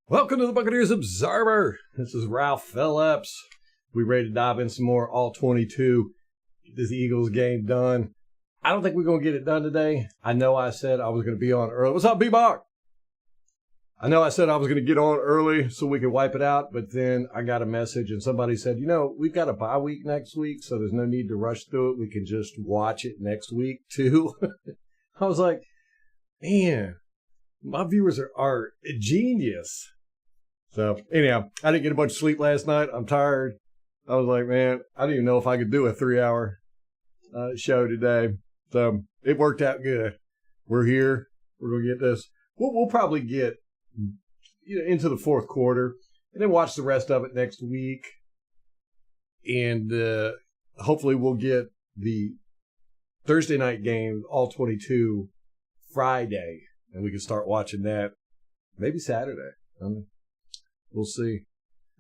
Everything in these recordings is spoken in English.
Welcome to the Buccaneers Observer. This is Ralph Phillips. We ready to dive in some more all 22. Get this Eagles game done. I don't think we're going to get it done today. I know I said I was going to be on early. What's up, B-Bach? I know I said I was going to get on early so we could wipe it out, but then I got a message and somebody said, we've got a bye week next week, so there's no need to rush through it. We can just watch it next week, too. I was like, man, my viewers are genius. So, anyhow, I didn't get a bunch of sleep last night. I'm tired. I was like, man, I didn't even know if I could do a 3-hour show today. So, it worked out good. We're here. We're going to get this. We'll probably get into the fourth quarter and then watch the rest of it next week. And hopefully we'll get the Thursday night game, all 22, Friday. And we can start watching that maybe Saturday. We'll see.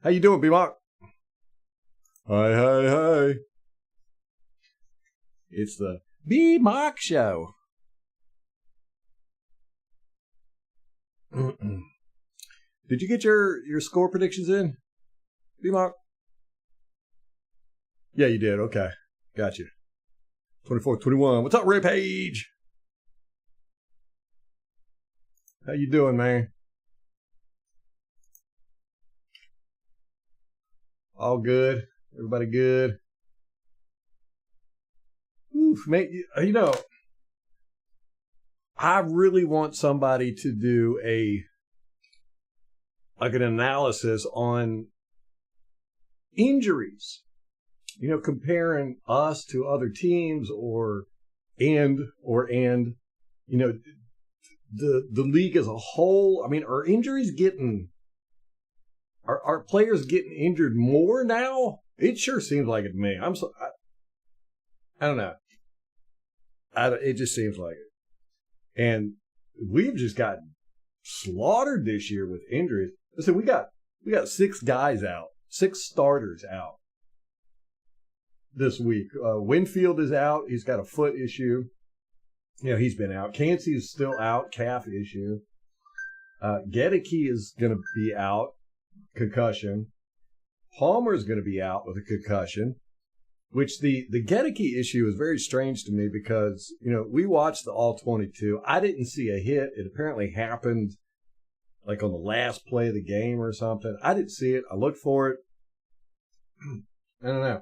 How you doing, B-Mock? Hi. It's the B-Mock Show. Did you get your score predictions in, B-Mock? Yeah, you did. Okay. Got you. 24-21. What's up, Ray Page? How you doing, man? All good. Everybody good. Oof, mate, I really want somebody to do an analysis on injuries. Comparing us to other teams and the league as a whole. I mean, are injuries Are players getting injured more now? It sure seems like it to me. I don't know. It just seems like it. And we've just gotten slaughtered this year with injuries. Listen, we got 6 guys out, 6 starters out this week. Winfield is out. He's got a foot issue. He's been out. Cansey is still out, calf issue. Gedeke is going to be out. Concussion. Palmer is going to be out with a concussion, which the Gedeke issue is very strange to me because, we watched the all-22. I didn't see a hit. It apparently happened like on the last play of the game or something. I didn't see it. I looked for it. I don't know.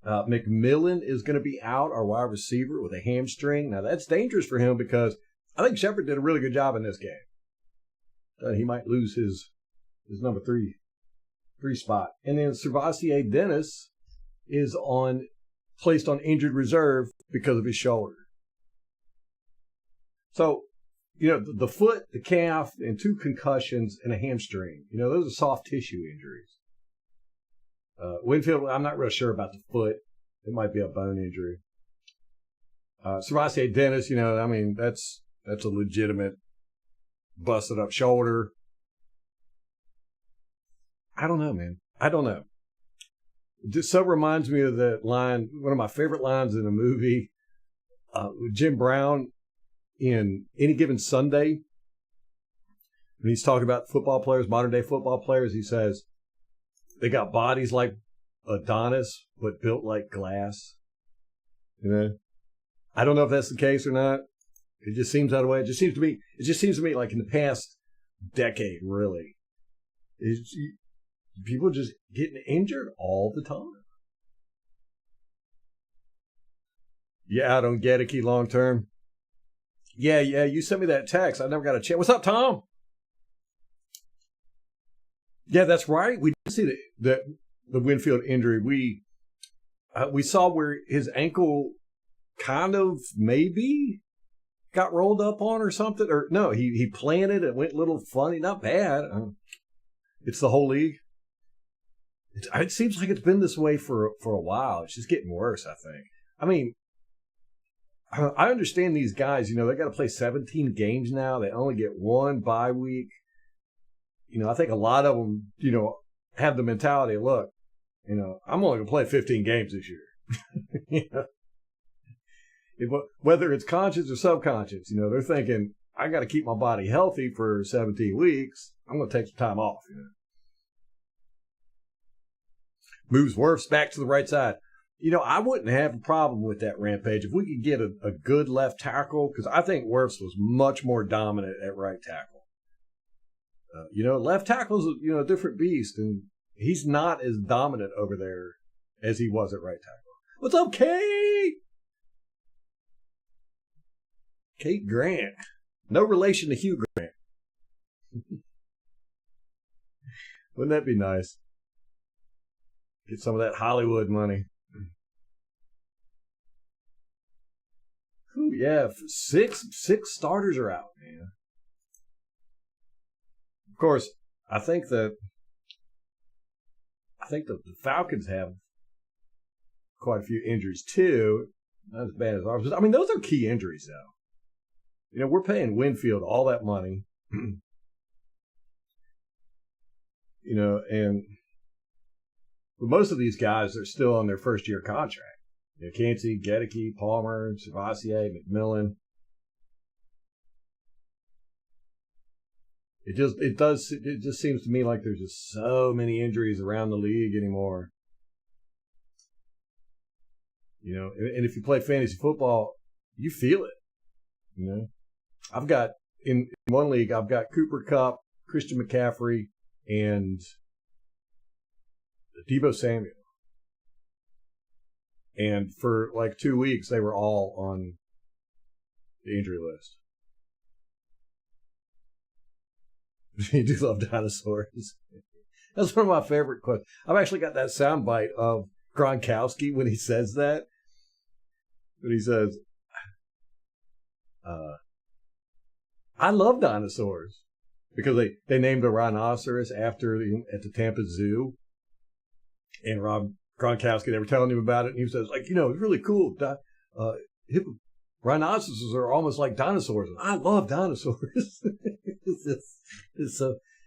McMillan is going to be out, our wide receiver, with a hamstring. Now, that's dangerous for him because I think Shepard did a really good job in this game. He might lose his number 3 spot. And then Servassier Dennis is placed on injured reserve because of his shoulder. So, the foot, the calf, and 2 concussions and a hamstring. Those are soft tissue injuries. Winfield, I'm not real sure about the foot. It might be a bone injury. Servassier Dennis, that's a legitimate busted up shoulder. I don't know, man. I don't know. This so reminds me of that line, one of my favorite lines in a movie, Jim Brown in Any Given Sunday. When he's talking about football players, modern day football players, he says, they got bodies like Adonis, but built like glass. I don't know if that's the case or not. It just seems that way. It just seems to me like in the past decade, really. People just getting injured all the time. Yeah, I don't get it. Long term. Yeah. You sent me that text. I never got a chance. What's up, Tom? Yeah, that's right. We did see the Winfield injury. We saw where his ankle kind of maybe got rolled up on or something. Or no, he planted. It went a little funny. Not bad. It's the whole league. It seems like it's been this way for a while. It's just getting worse, I think. I mean, I understand these guys, they got to play 17 games now. They only get 1 bye week. I think a lot of them, have the mentality, look, I'm only going to play 15 games this year. Whether it's conscious or subconscious, they're thinking, I got to keep my body healthy for 17 weeks. I'm going to take some time off. Moves Wirfs back to the right side. I wouldn't have a problem with that, Rampage, if we could get a good left tackle, because I think Wirfs was much more dominant at right tackle. Left tackle's a different beast, and he's not as dominant over there as he was at right tackle. What's up, Kate? Kate Grant. No relation to Hugh Grant. Wouldn't that be nice? Get some of that Hollywood money. Ooh, yeah, six starters are out, man. Of course, I think the Falcons have quite a few injuries too. Not as bad as ours. I mean, those are key injuries, though. We're paying Winfield all that money. And most of these guys are still on their first year contract. Cansey, Gedeke, Palmer, Servassier, McMillan. It just seems to me like there's just so many injuries around the league anymore. And if you play fantasy football, you feel it. I've got in one league, I've got Cooper Kupp, Christian McCaffrey, and Deebo Samuel. And for like 2 weeks, they were all on the injury list. You do love dinosaurs. That's one of my favorite quotes. I've actually got that soundbite of Gronkowski when he says that. When he says, I love dinosaurs. Because they named a rhinoceros at the Tampa Zoo. And Rob Gronkowski, they were telling him about it, and he says, it's really cool. Rhinoceroses are almost like dinosaurs. I love dinosaurs. It's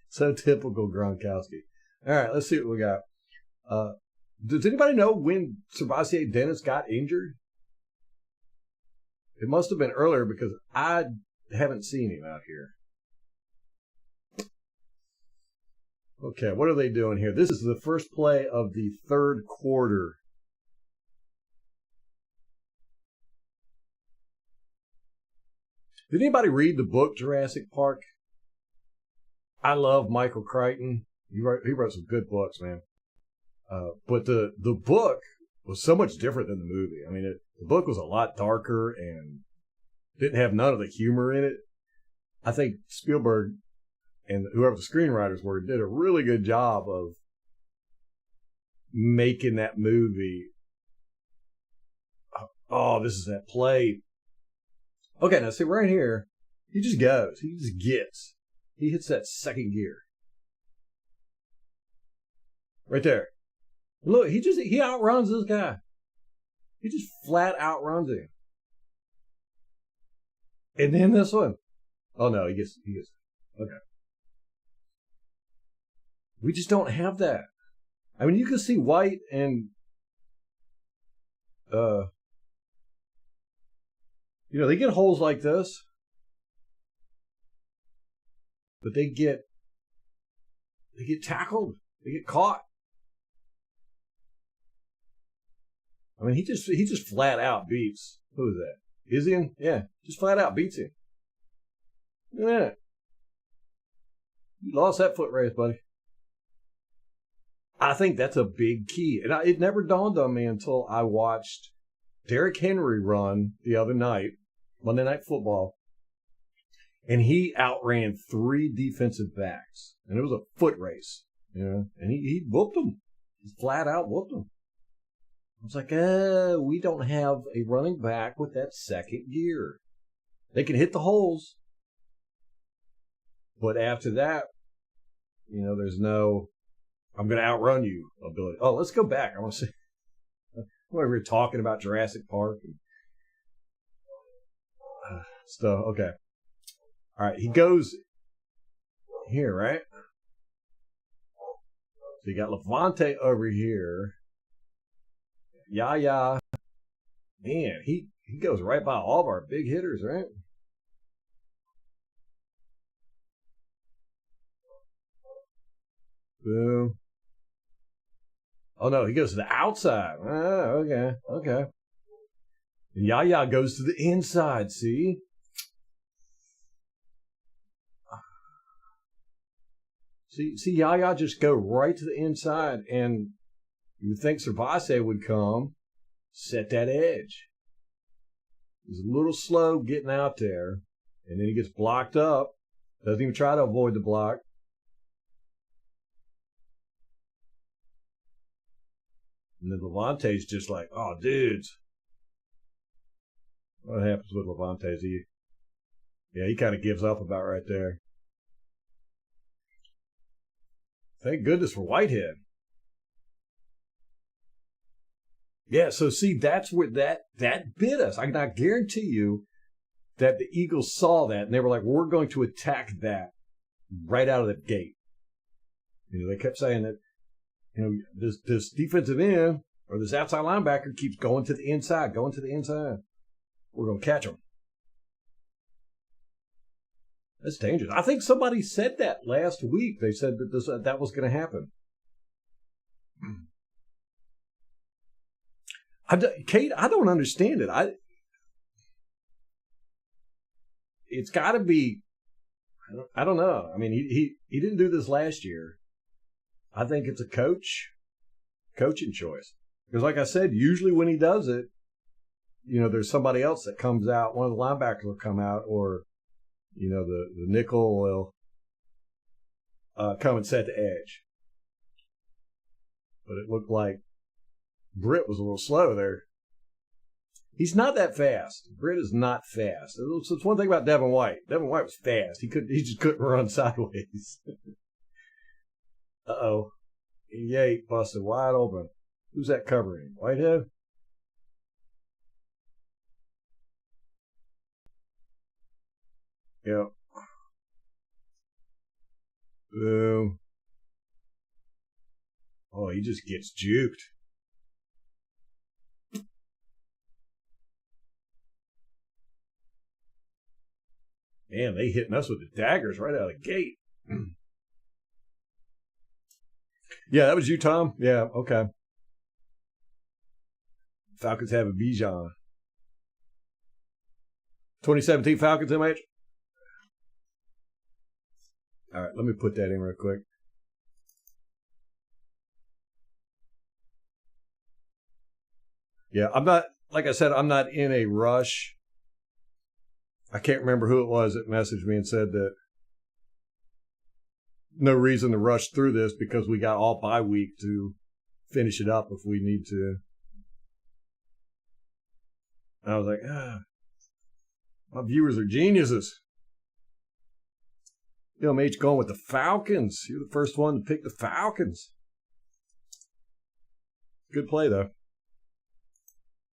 so typical Gronkowski. All right, let's see what we got. Does anybody know when Servassier Dennis got injured? It must have been earlier because I haven't seen him out here. Okay, what are they doing here? This is the first play of the third quarter. Did anybody read the book Jurassic Park? I love Michael Crichton. He wrote some good books, man. But the book was so much different than the movie. I mean, the book was a lot darker and didn't have none of the humor in it. I think Spielberg and whoever the screenwriters were did a really good job of making that movie. Oh, this is that play. Okay, now see right here, he just goes. He just gets. He hits that second gear. Right there. Look, he outruns this guy. He just flat outruns him. And then this one. Oh no, he gets. Okay. We just don't have that. I mean, you can see White and they get holes like this, but they get tackled. They get caught. I mean, he just flat out beats. Who is that? Izian? Yeah, just flat out beats him. Look at that. You lost that foot race, buddy. I think that's a big key. And it never dawned on me until I watched Derrick Henry run the other night, Monday Night Football. And he outran 3 defensive backs. And it was a foot race. And he whooped them. He flat out whooped them. I was like, we don't have a running back with that second gear. They can hit the holes. But after that, there's no, I'm going to outrun you ability. Oh, let's go back. I want to see. We were talking about Jurassic Park and stuff. Okay. All right. He goes here, right? So you got Levante over here. Yaya. Man, he goes right by all of our big hitters, right? Boom. Oh, no, he goes to the outside. Okay. And Yaya goes to the inside, see? See, Yaya just go right to the inside, and you would think Servase would come, set that edge. He's a little slow getting out there, and then he gets blocked up. Doesn't even try to avoid the block. And then Levante's just like, oh, dudes. What happens with Levante's? He kind of gives up about right there. Thank goodness for Whitehead. Yeah, so see, that's where that bit us. I guarantee you that the Eagles saw that, and they were like, we're going to attack that right out of the gate. They kept saying that, this defensive end or this outside linebacker keeps going to the inside. We're going to catch him. That's dangerous. I think somebody said that last week. They said that that was going to happen. Kate, I don't understand it. It's got to be. I don't know. I mean, he didn't do this last year. I think it's a coaching choice. Because, like I said, usually when he does it, there's somebody else that comes out. One of the linebackers will come out, or the nickel will come and set the edge. But it looked like Britt was a little slow there. He's not that fast. Britt is not fast. It's one thing about Devin White. Devin White was fast. He just couldn't run sideways. Uh-oh. Yay, busted wide open. Who's that covering? Whitehead? Yep. Boom. Oh, he just gets juked. Man, they hitting us with the daggers right out of the gate. Yeah, that was you, Tom? Yeah, okay. Falcons have a Bijan. 2017 Falcons MH. All right, let me put that in real quick. Yeah, like I said, I'm not in a rush. I can't remember who it was that messaged me and said that no reason to rush through this because we got all bye week to finish it up if we need to. I was like, my viewers are geniuses. LMH going with the Falcons. You're the first one to pick the Falcons. Good play, though.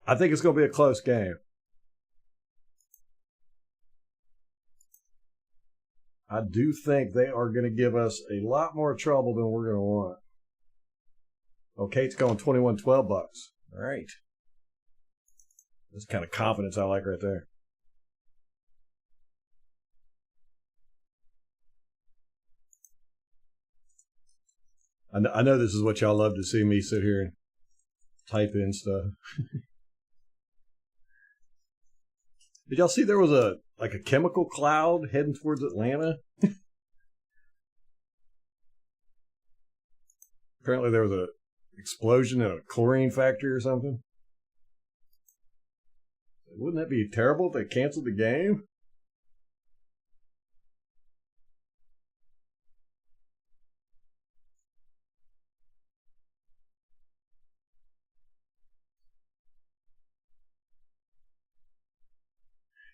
I think it's going to be a close game. I do think they are going to give us a lot more trouble than we're going to want. Oh, Kate's going 21-12 bucks. All right. That's the kind of confidence I like right there. I know this is what y'all love to see me sit here and type in stuff. Did y'all see there was a chemical cloud heading towards Atlanta? Apparently there was a explosion in a chlorine factory or something. Wouldn't that be terrible if they canceled the game?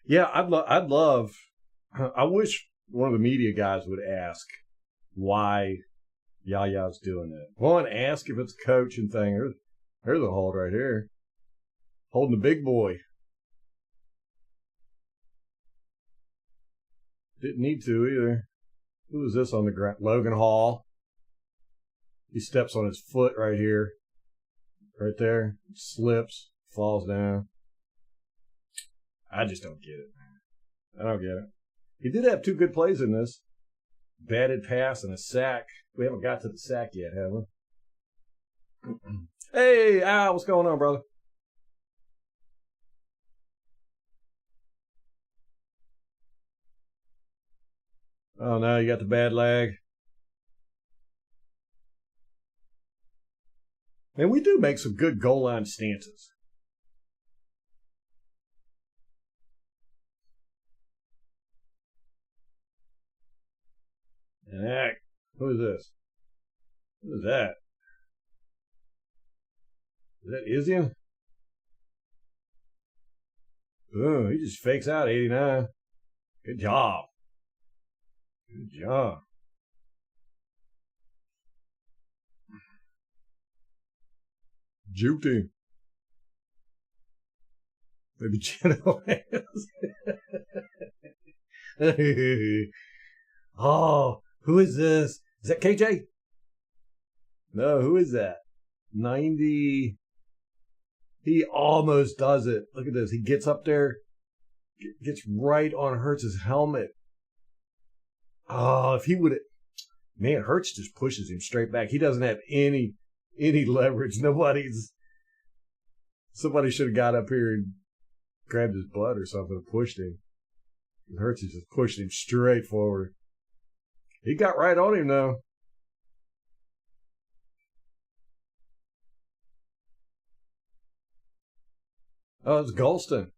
Yeah, I'd love. I wish one of the media guys would ask why Yaya's doing it. One, ask if it's a coaching thing. There's a hold right here, holding the big boy. Didn't need to either. Who was this on the ground? Logan Hall. He steps on his foot right here, right there. Slips, falls down. I just don't get it. I don't get it. He did have two good plays in this. batted pass and a sack. We haven't got to the sack yet, have we? Hey, Al, what's going on, brother? Oh, no, you got the bad lag. Man, we do make some good goal line stances. And that, who is this? Who is that? Is that Isian? Oh, he just fakes out 89. Good job. Good job. Juked him. Maybe Geno Oh, who is this? Is that KJ? No, who is that? 90. He almost does it. Look at this. He gets up there, gets right on Hurts' helmet. Oh, if he would have. Man, Hurts just pushes him straight back. He doesn't have any leverage. Somebody should have got up here and grabbed his butt or something and pushed him. Hurts just pushed him straight forward. He got right on him, though. Oh, it's Golston.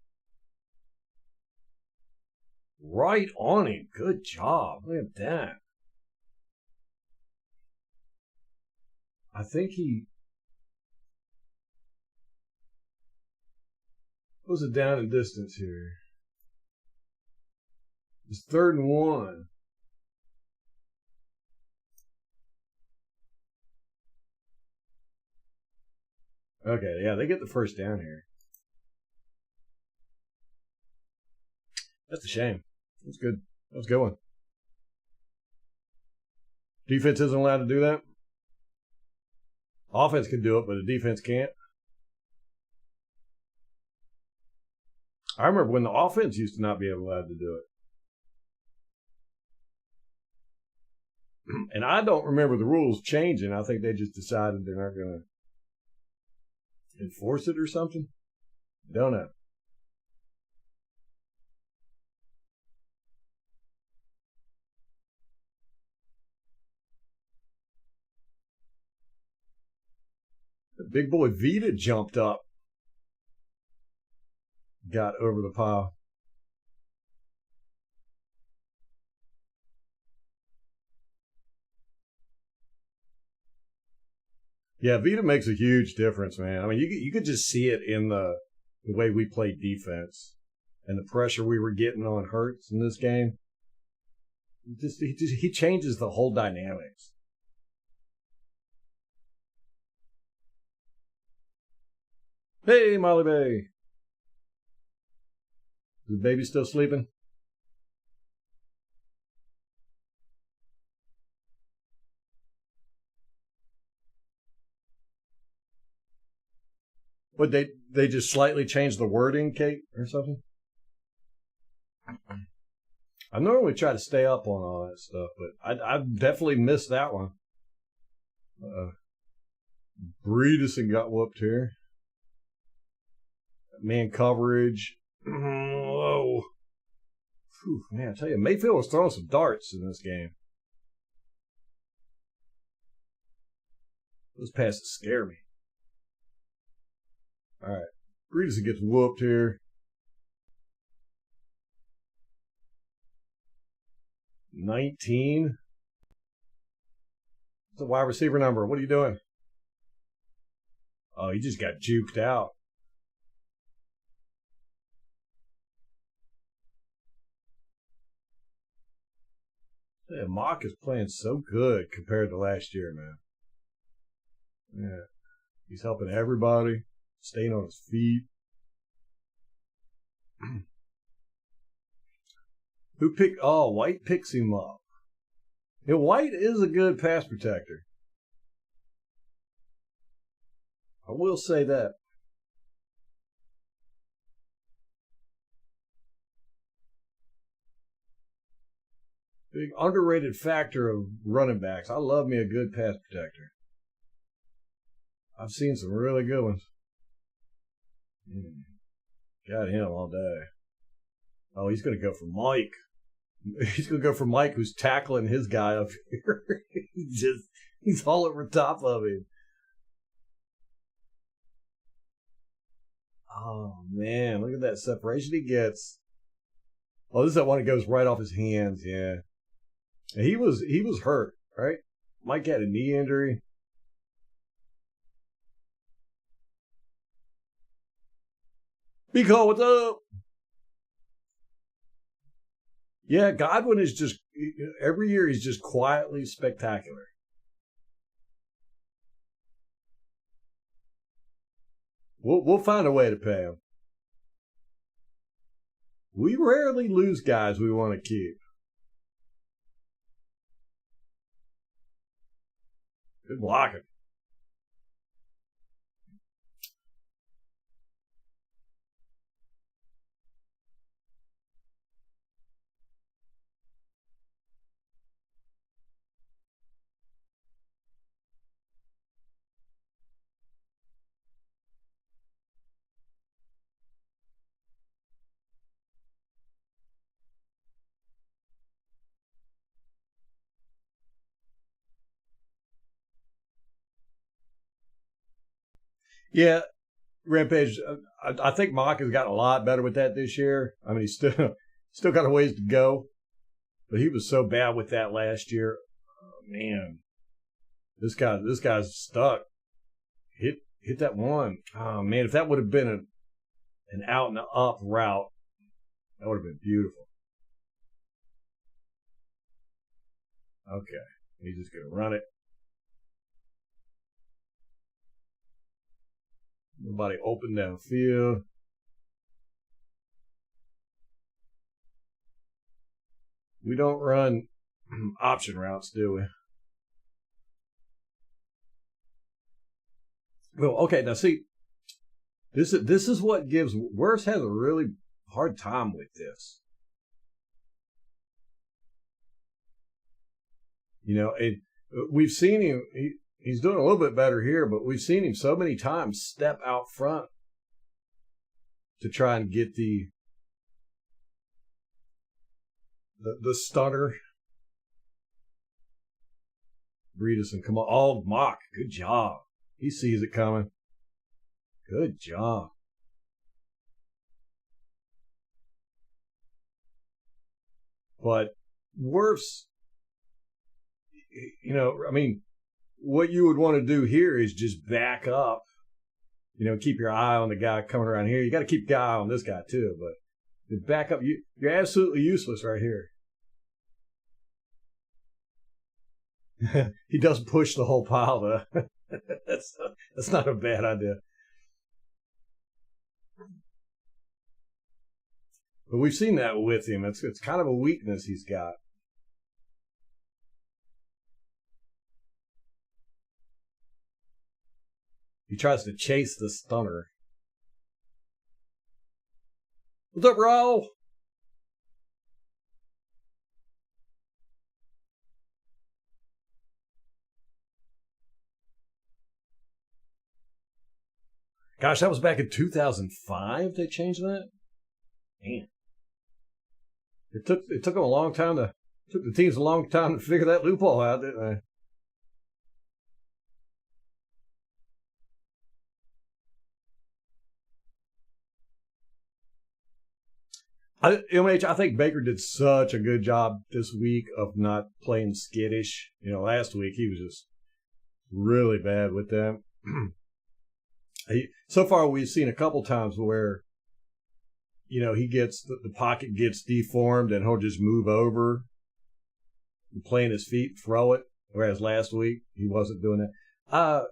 Right on him. Good job. Look at that. I think he was it down in distance here. It's 3rd and 1. Okay, yeah, they get the first down here. That's a shame. That's good. That was a good one. Defense isn't allowed to do that. Offense can do it, but the defense can't. I remember when the offense used to not be allowed to do it. And I don't remember the rules changing. I think they just decided they're not going to enforce it or something. Don't know. The big boy Vita jumped up. Got over the pile. Yeah, Vita makes a huge difference, man. I mean, you could just see it in the way we played defense and the pressure we were getting on Hurts in this game. He changes the whole dynamics. Hey, Molly Bay. Is the baby still sleeping? What, they just slightly changed the wording, Kate, or something? I normally try to stay up on all that stuff, but I definitely missed that one. Breedison got whooped here. Man coverage. Whoa. Whew, man, I tell you, Mayfield was throwing some darts in this game. Those passes scare me. All right. Breedison gets whooped here. 19. It's a wide receiver number. What are you doing? Oh, he just got juked out. Yeah, Mock is playing so good compared to last year, man. Yeah. He's helping everybody, staying on his feet. Who picked? Oh, White picks him up. You know, White is a good pass protector. I will say that. big underrated factor of running backs. I love me a good pass protector. I've seen some really good ones. Got him all day. Oh, he's going to go for Mike. He's going to go for Mike, who's tackling his guy up here. He's all over top of him. Oh, man. Look at that separation he gets. Oh, this is that one that goes right off his hands. Yeah. And he was hurt, right? Mike had a knee injury. Biko, what's up? Yeah, Godwin is just, every year he's just quietly spectacular. We'll find a way to pay him. We rarely lose guys we want to keep. Good blocking. Yeah, Rampage. I think Mock has gotten a lot better with that this year. I mean, he's still got a ways to go, but he was so bad with that last year. Oh, man, this guy's stuck. Hit that one. Oh man, if that would have been an out and up route, that would have been beautiful. Okay, he's just gonna run it. Nobody open downfield. We don't run option routes, do we? Well, okay. Now, see, this is what gives. Worse has a really hard time with this. You know, we've seen him. He's doing a little bit better here, but we've seen him so many times step out front to try and get the stunner. Breedison, come on. Oh, Mock, good job. He sees it coming. Good job. But worse, you know, I mean, what you would want to do here is just back up, you know, keep your eye on the guy coming around here. You got to keep your eye on this guy too, but back up. You're absolutely useless right here. He does push the whole pile though. that's not a bad idea. But we've seen that with him. It's kind of a weakness he's got. He tries to chase the stunner. What's up, Raul? Gosh, that was back in 2005 they changed that? Man. It took them a long time took the teams a long time to figure that loophole out, didn't they? MH, I think Baker did such a good job this week of not playing skittish. You know, last week he was just really bad with them. So far, we've seen a couple times where, you know, he gets the pocket gets deformed and he'll just move over and plant his feet, throw it. Whereas last week he wasn't doing that.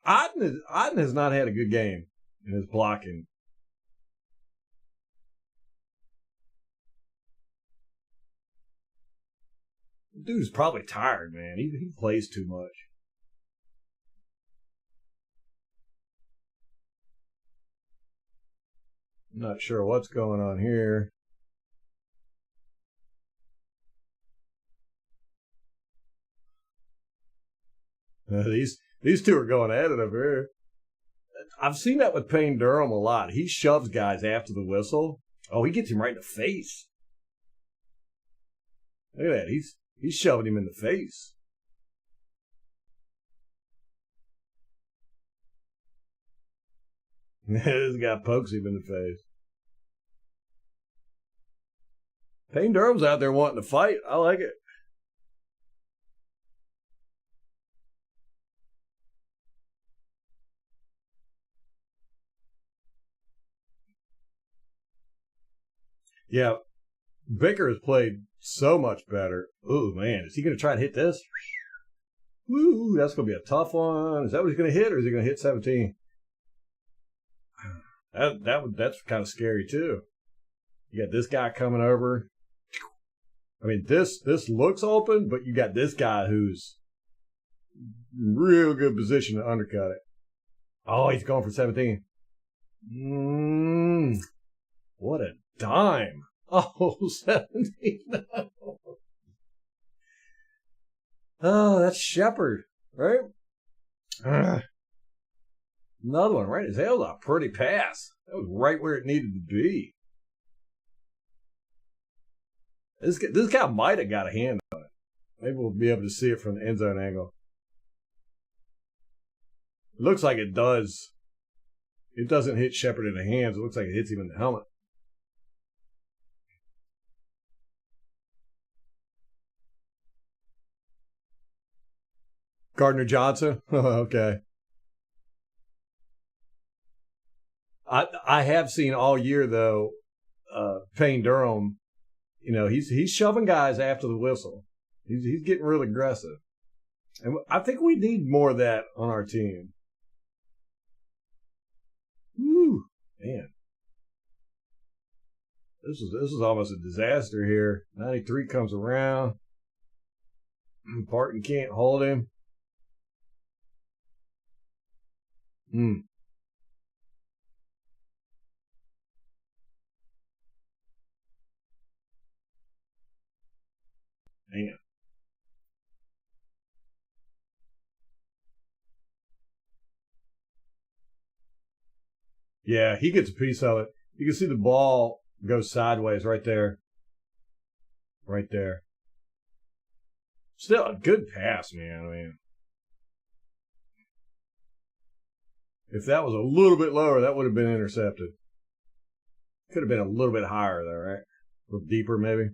Auden has not had a good game in his blocking. Dude's probably tired, man. He plays too much. I'm not sure what's going on here. These two are going at it over here. I've seen that with Payne Durham a lot. He shoves guys after the whistle. Oh, he gets him right in the face. Look at that. He's shoving him in the face. This guy pokes him in the face. Payne Durham's out there wanting to fight. I like it. Yeah, Baker has played so much better. Ooh, man, is he going to try to hit this? Woo, that's going to be a tough one. Is that what he's going to hit, or is he going to hit 17? That's kind of scary too. You got this guy coming over. I mean, this looks open, but you got this guy who's in real good position to undercut it. Oh, he's going for 17. What a dime. Oh, 17. Oh, that's Shepard, right? Another one, right? That was a pretty pass. That was right where it needed to be. This guy might have got a hand on it. Maybe we'll be able to see it from the end zone angle. It looks like it does. It doesn't hit Shepard in the hands. It looks like it hits him in the helmet. Gardner Johnson? Okay. I have seen all year, though, Payne Durham, you know, he's shoving guys after the whistle. He's getting real aggressive. And I think we need more of that on our team. Woo, man. This is almost a disaster here. 93 comes around. Barton can't hold him. Man. Yeah, he gets a piece of it. You can see the ball go sideways right there. Right there. Still a good pass, man. I mean, if that was a little bit lower, that would have been intercepted. Could have been a little bit higher, though, right? A little deeper, maybe.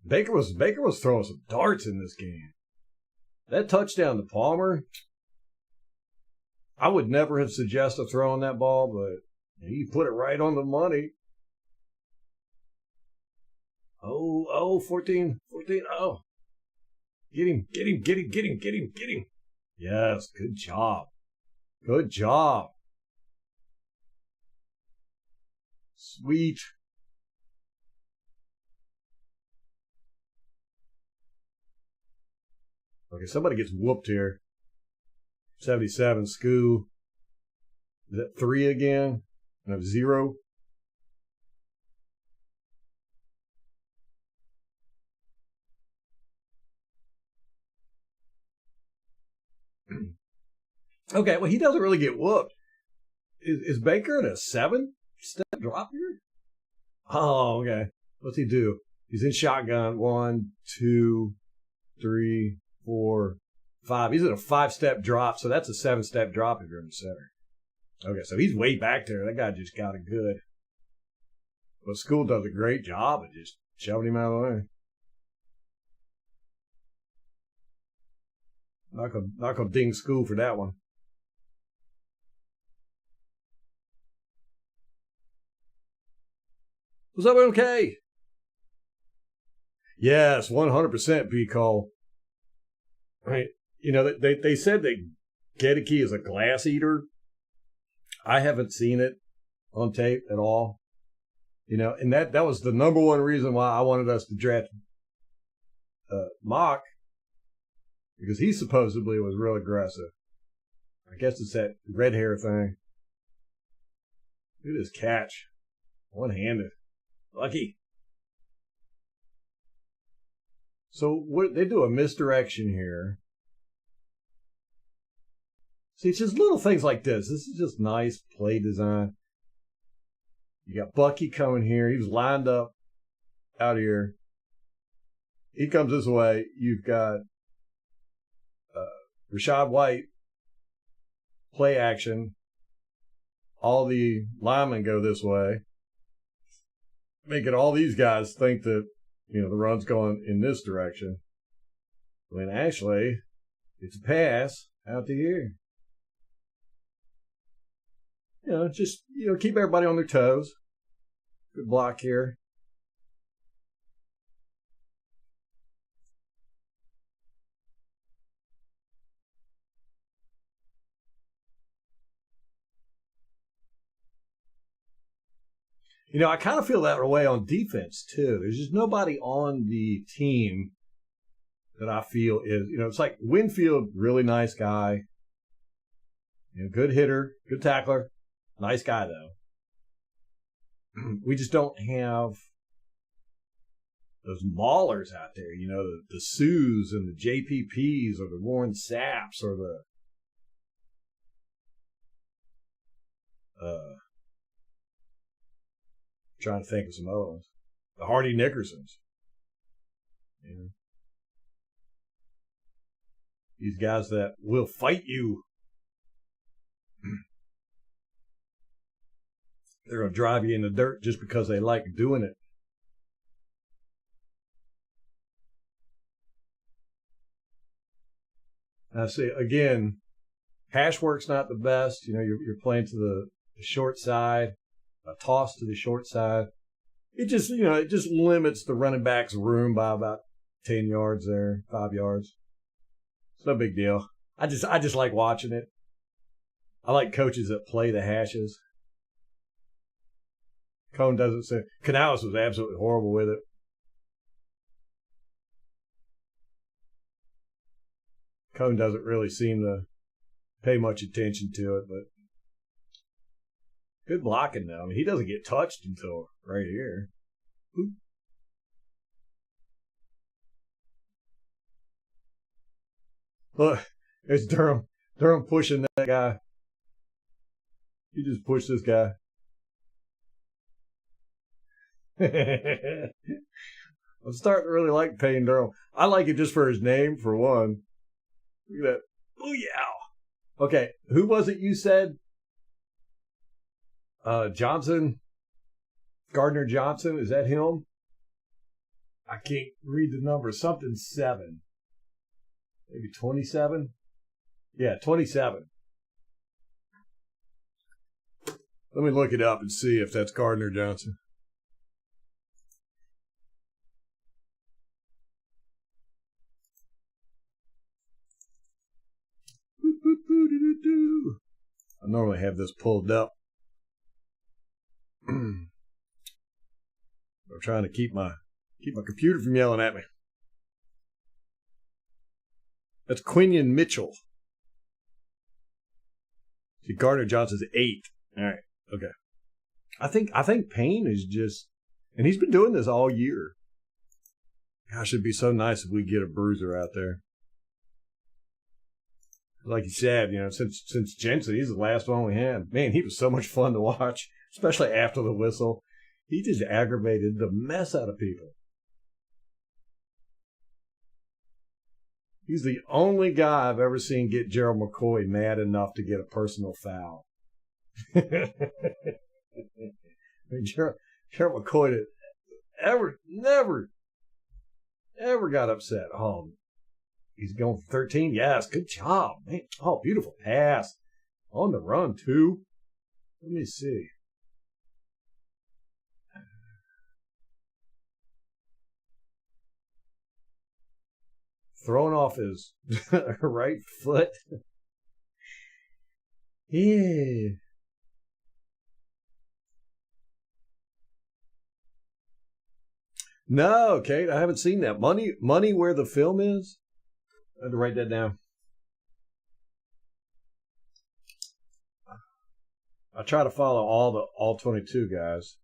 Baker was throwing some darts in this game. That touchdown to Palmer, I would never have suggested throwing that ball, but he put it right on the money. Oh, 14. Oh. Get him. Yes, good job. Good job. Sweet. Okay, somebody gets whooped here. 77, Scoo. Is that 3 again? No, 0. Okay, well, he doesn't really get whooped. Is Baker in a 7-step drop here? Oh, okay. What's he do? He's in shotgun. 1, 2, 3, 4, 5. He's in a 5-step drop, so that's a 7-step drop if you're in the center. Okay, so he's way back there. That guy just got it good. But School does a great job of just shoving him out of the way. Not gonna ding School for that one. What's up, MK? Yes, 100% B. Cole. Right. You know, they said that Gedeke is a glass eater. I haven't seen it on tape at all. You know, and that was the number one reason why I wanted us to draft Mock, because he supposedly was real aggressive. I guess it's that red hair thing. Look at this catch. One-handed. Lucky. So what they do a misdirection here. See, it's just little things like this. This is just nice play design. You got Bucky coming here. He was lined up out here. He comes this way. You've got Rashad White, play action. All the linemen go this way, making all these guys think that, the run's going in this direction. When actually, it's a pass out to here. Just, keep everybody on their toes. Good block here. I kind of feel that way on defense, too. There's just nobody on the team that I feel is, it's like Winfield, really nice guy. Good hitter, good tackler. Nice guy, though. We just don't have those maulers out there, the Sues and the JPPs or the Warren Sapps or the trying to think of some other ones. The Hardy Nickersons. These guys that will fight you. They're going to drive you in the dirt just because they like doing it. Now, see, again, hash work's not the best. You're playing to the short side. A toss to the short side. It just limits the running back's room by about 10 yards there, 5 yards. It's no big deal. I just like watching it. I like coaches that play the hashes. Cone doesn't say. Canales was absolutely horrible with it. Cone doesn't really seem to pay much attention to it, but good blocking, though. He doesn't get touched until right here. Oop. Look, it's Durham. Durham pushing that guy. He just pushed this guy. I'm starting to really like Payne Durham. I like it just for his name, for one. Look at that. Oh, yeah. Okay, who was it you said? Johnson? Gardner Johnson? Is that him? I can't read the number. Something 7. Maybe 27? Yeah, 27. Let me look it up and see if that's Gardner Johnson. I normally have this pulled up. I'm trying to keep my computer from yelling at me. That's Quinion Mitchell. See, Gardner Johnson's 8. All right, okay. I think Payne is just, and he's been doing this all year. Gosh, it'd be so nice if we get a bruiser out there. Like you said, since Jensen, he's the last one we had. Man, he was so much fun to watch, especially after the whistle. He just aggravated the mess out of people. He's the only guy I've ever seen get Gerald McCoy mad enough to get a personal foul. I mean, Gerald McCoy never got upset. Oh, he's going for 13. Yes, good job, man. Oh, beautiful pass. On the run, too. Let me see. Throwing off his right foot. Yeah. No, Kate, I haven't seen that. Money where the film is? I had to write that down. I try to follow all 22 guys.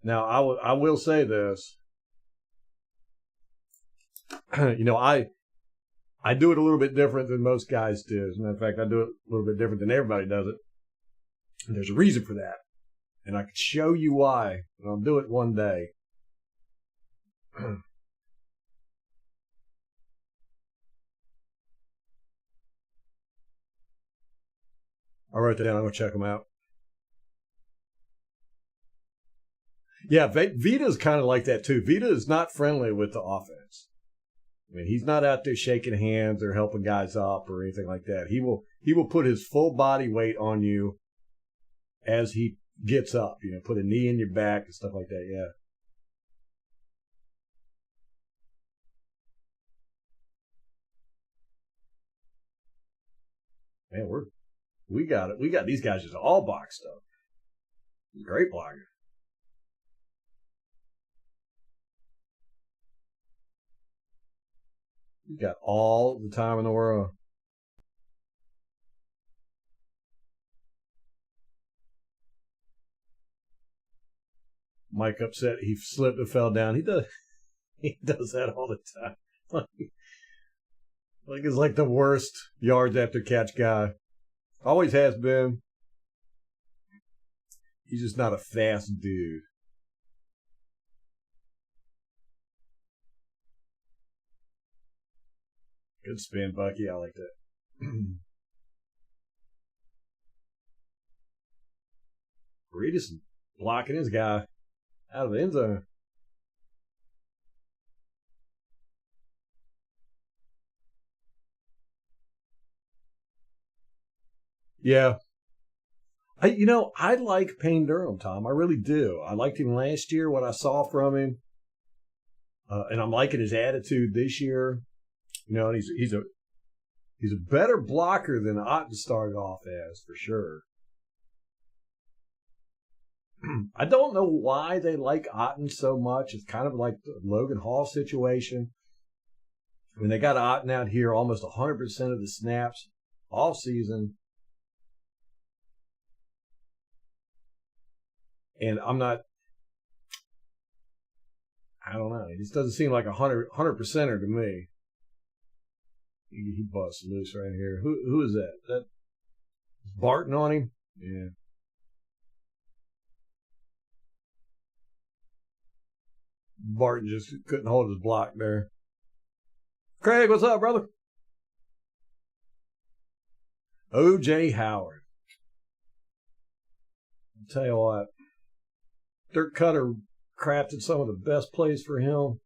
Now, I will say this. I do it a little bit different than most guys do. As a matter of fact, I do it a little bit different than everybody does it. And there's a reason for that. And I can show you why. And I'll do it one day. I wrote that down. I'm going to check them out. Yeah, Vita's kind of like that too. Vita is not friendly with the offense. I mean, he's not out there shaking hands or helping guys up or anything like that. He will put his full body weight on you as he gets up. Put a knee in your back and stuff like that. Yeah. Man, we got it. We got these guys just all boxed up. Great blocker. You got all the time in the world. Mike upset. He slipped and fell down. He does that all the time. Like it's like the worst yards after catch guy. Always has been. He's just not a fast dude. Good spin, Bucky. I like that. Reedus blocking his guy out of the end zone. Yeah. I like Payne Durham, Tom. I really do. I liked him last year, what I saw from him. And I'm liking his attitude this year. And he's a better blocker than Otten started off as, for sure. I don't know why they like Otten so much. It's kind of like the Logan Hall situation. When they got Otten out here almost 100% of the snaps all season. And I don't know. He just doesn't seem like 100%er to me. He busts loose right here. Who is that? That Barton on him? Yeah. Barton just couldn't hold his block there. Craig, what's up, brother? O.J. Howard. I'll tell you what. Dirk Cutter crafted some of the best plays for him.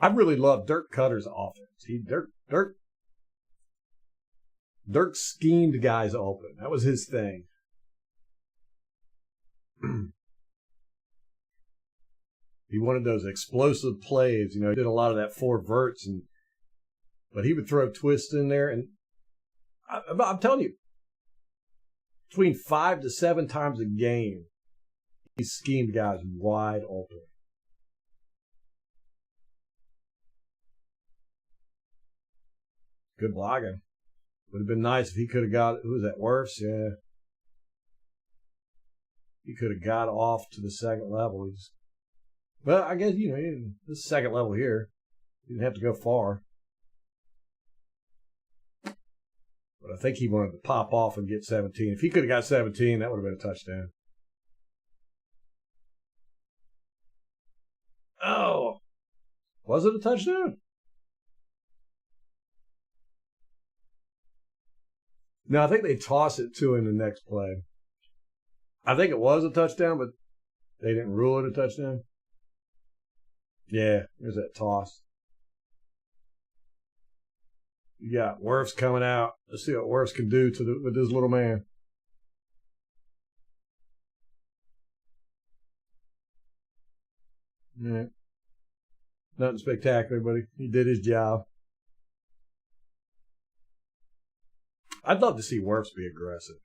I really love Dirk Cutter's offense. Dirk schemed guys open. That was his thing. He wanted those explosive plays. He did a lot of that four verts, but he would throw twists in there. And I'm telling you, between 5 to 7 times a game, he schemed guys wide open. Good blocking. Would have been nice if he could have got, who was that, Wirfs? Yeah. He could have got off to the second level. But I guess, this second level here, he didn't have to go far. But I think he wanted to pop off and get 17. If he could have got 17, that would have been a touchdown. Oh. Was it a touchdown? No, I think they toss it to him the next play. I think it was a touchdown, but they didn't rule it a touchdown. Yeah, there's that toss. You got Wirfs coming out. Let's see what Wirfs can do with this little man. Yeah. Nothing spectacular, but he did his job. I'd love to see Wirfs be aggressive.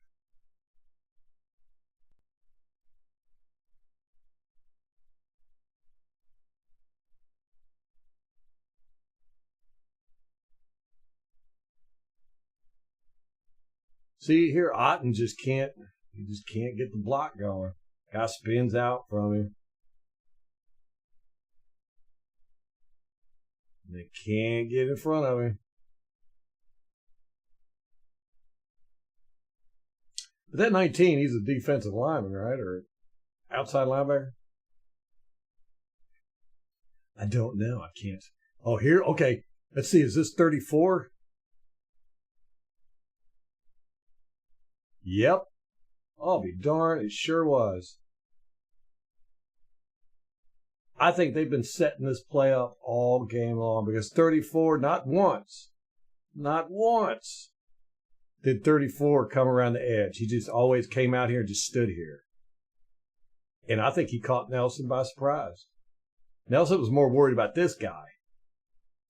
See, here Otten just can't get the block going. Guy spins out from him. They can't get in front of him. But that 19, he's a defensive lineman, right? Or outside linebacker? I don't know. I can't. Oh, here? Okay. Let's see. Is this 34? Yep. I'll be darned. It sure was. I think they've been setting this play up all game long because 34, not once did 34 come around the edge. He just always came out here and just stood here. And I think he caught Nelson by surprise. Nelson was more worried about this guy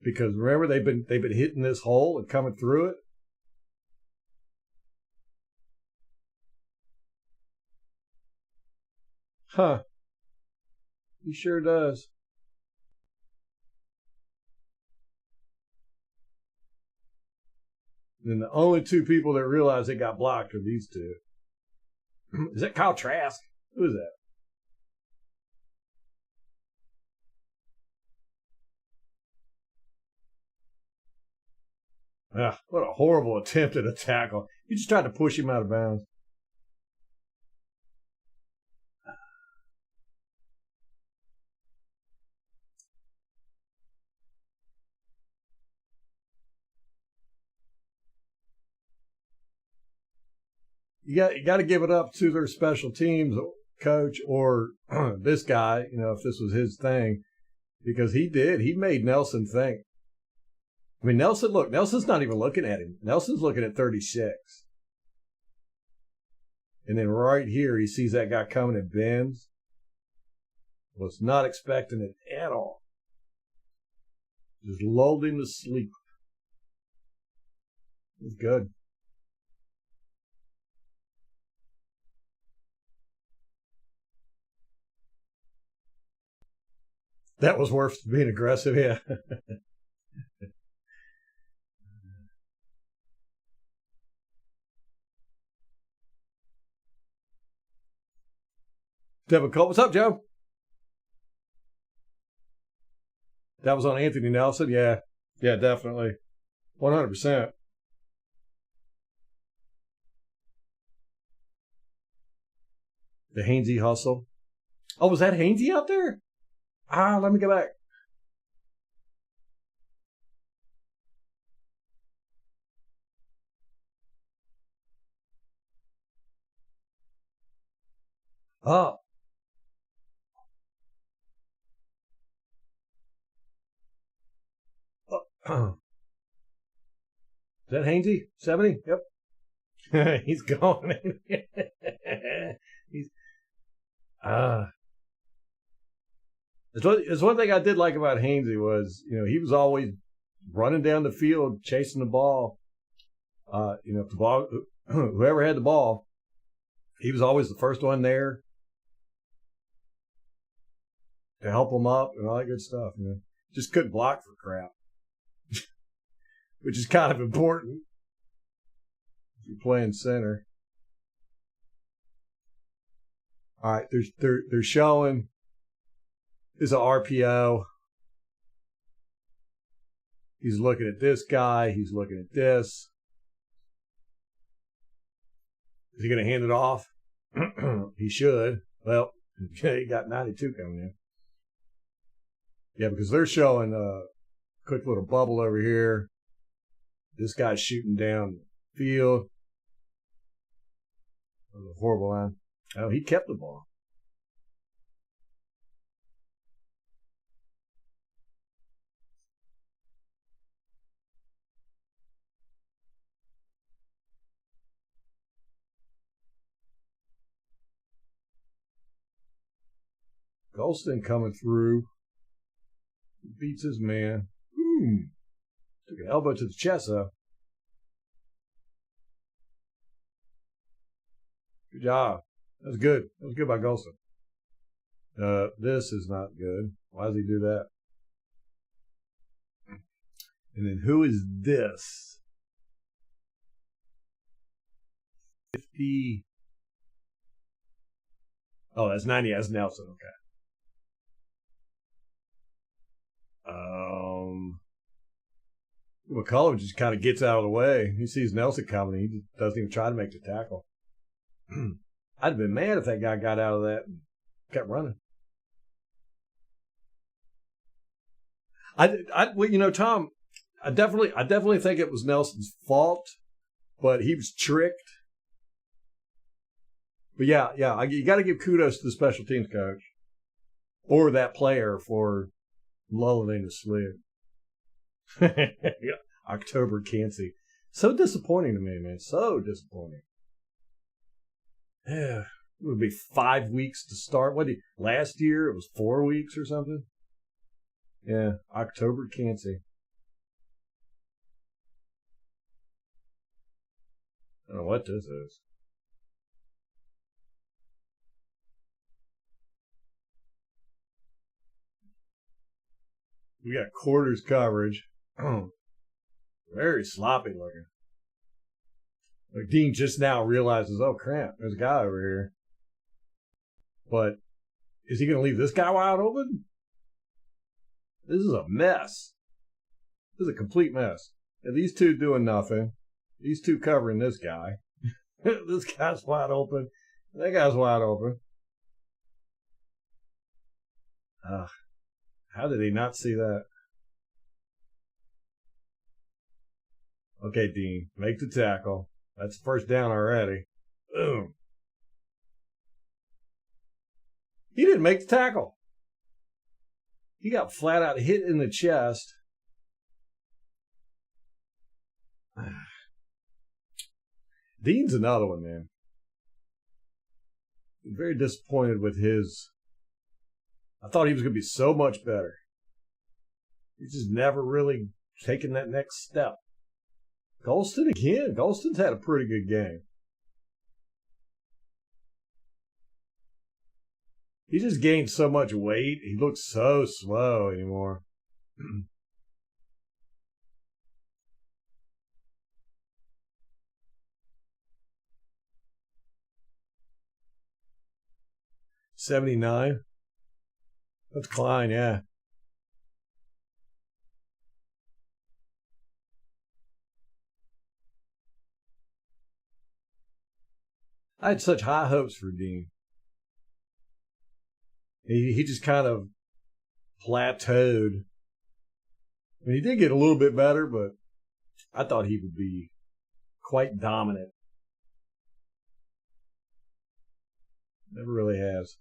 because remember they've been hitting this hole and coming through it. Huh. He sure does. And the only two people that realize they got blocked are these two. Is that Kyle Trask? Who is that? Ah, what a horrible attempt at a tackle. You just tried to push him out of bounds. You got to give it up to their special teams coach or this guy, if this was his thing, because he made Nelson think. I mean, Nelson's not even looking at him. Nelson's looking at 36. And then right here, he sees that guy coming and bends. Was not expecting it at all. Just lulled him to sleep. It was good. That was worth being aggressive, yeah. Devin Cole, what's up, Joe? That was on Anthony Nelson, yeah. Yeah, definitely. 100%. The Hainsey hustle. Oh, was that Hainsey out there? Let me go back. Oh. Is that Hainsey? 70? Yep. He's gone. He's It's one thing I did like about Hainsey was, he was always running down the field, chasing the ball. If the ball, whoever had the ball, he was always the first one there to help them up and all that good stuff. Just couldn't block for crap, which is kind of important if you're playing center. All right, they're showing. Is an RPO. He's looking at this guy. He's looking at this. Is he going to hand it off? He should. Well, he got 92 coming in. Yeah, because they're showing a quick little bubble over here. This guy's shooting down the field. That was a horrible line. Oh, he kept the ball. Golston coming through. Beats his man. Took an elbow to the chest, though. Good job. That was good. That was good by Golston. This is not good. Why does he do that? And then who is this? 50. Oh, that's 90 as Nelson. Okay. McCullum just kind of gets out of the way. He sees Nelson coming. He just doesn't even try to make the tackle. I'd have been mad if that guy got out of that and kept running. Tom, I definitely think it was Nelson's fault, but he was tricked. But yeah, you got to give kudos to the special teams coach or that player for lulling him to sleep. October Cansey. So disappointing to me, man. So disappointing. Yeah. It would be 5 weeks to start. Last year it was 4 weeks or something? Yeah, October Cansey. I don't know what this is. We got quarters coverage. Very sloppy looking. Like Dean just now realizes, oh crap, there's a guy over here. But is he going to leave this guy wide open? This is a mess. This is a complete mess. And these two doing nothing. These two covering this guy. This guy's wide open. That guy's wide open. How did he not see that? Okay, Dean, make the tackle. That's first down already. Boom. He didn't make the tackle. He got flat out hit in the chest. Dean's another one, man. I'm very disappointed with his. I thought he was going to be so much better. He's just never really taken that next step. Golston again. Golston's had a pretty good game. He just gained so much weight. He looks so slow anymore. $79. That's Klein, yeah. I had such high hopes for Dean. He just kind of plateaued. I mean, he did get a little bit better, but I thought he would be quite dominant. Never really has.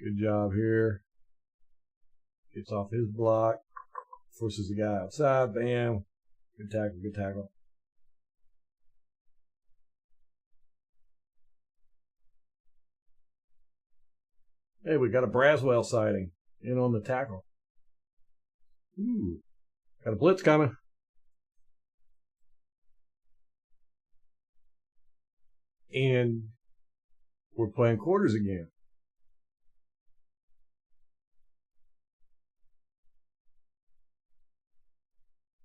Good job here. Gets off his block. Forces the guy outside. Bam. Good tackle, good tackle. Hey, we got a Braswell sighting in on the tackle. Ooh. Got a blitz coming. And we're playing quarters again.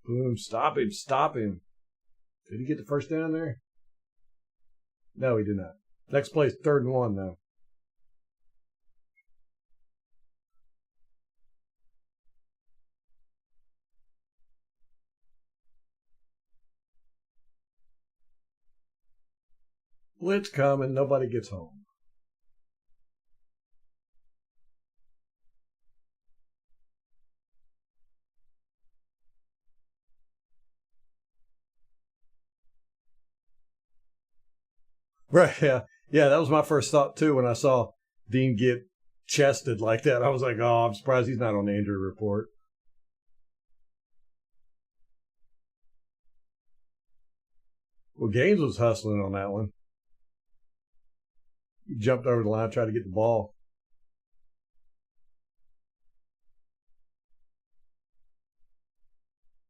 Boom, stop him, stop him. Did he get the first down there? No, he did not. Next play is 3rd and 1, though. Blitz coming, nobody gets home. Right, yeah. Yeah, that was my first thought, too, when I saw Dean get chested like that. I was like, oh, I'm surprised he's not on the injury report. Well, Gaines was hustling on that one. He jumped over the line, tried to get the ball.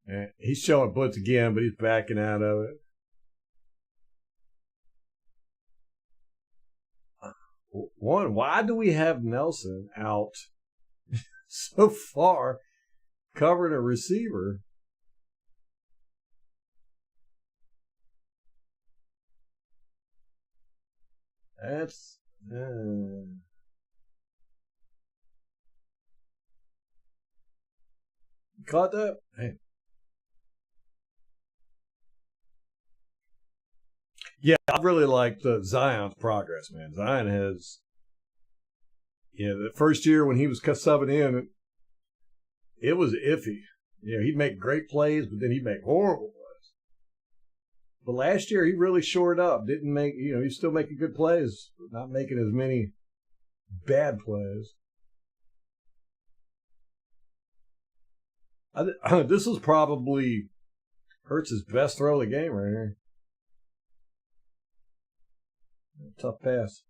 And he's showing blitz again, but he's backing out of it. One, why do we have Nelson out so far covering a receiver. That's caught that. Hey. Yeah, I really like the Zion's progress, man. Zion has, yeah, the first year when he was subbing in, it was iffy. You know, he'd make great plays, but then he'd make horrible plays. But last year he really shored up. Didn't make, you know, he's still making good plays, but not making as many bad plays. This was probably Hurts' best throw of the game right here. Tough pass.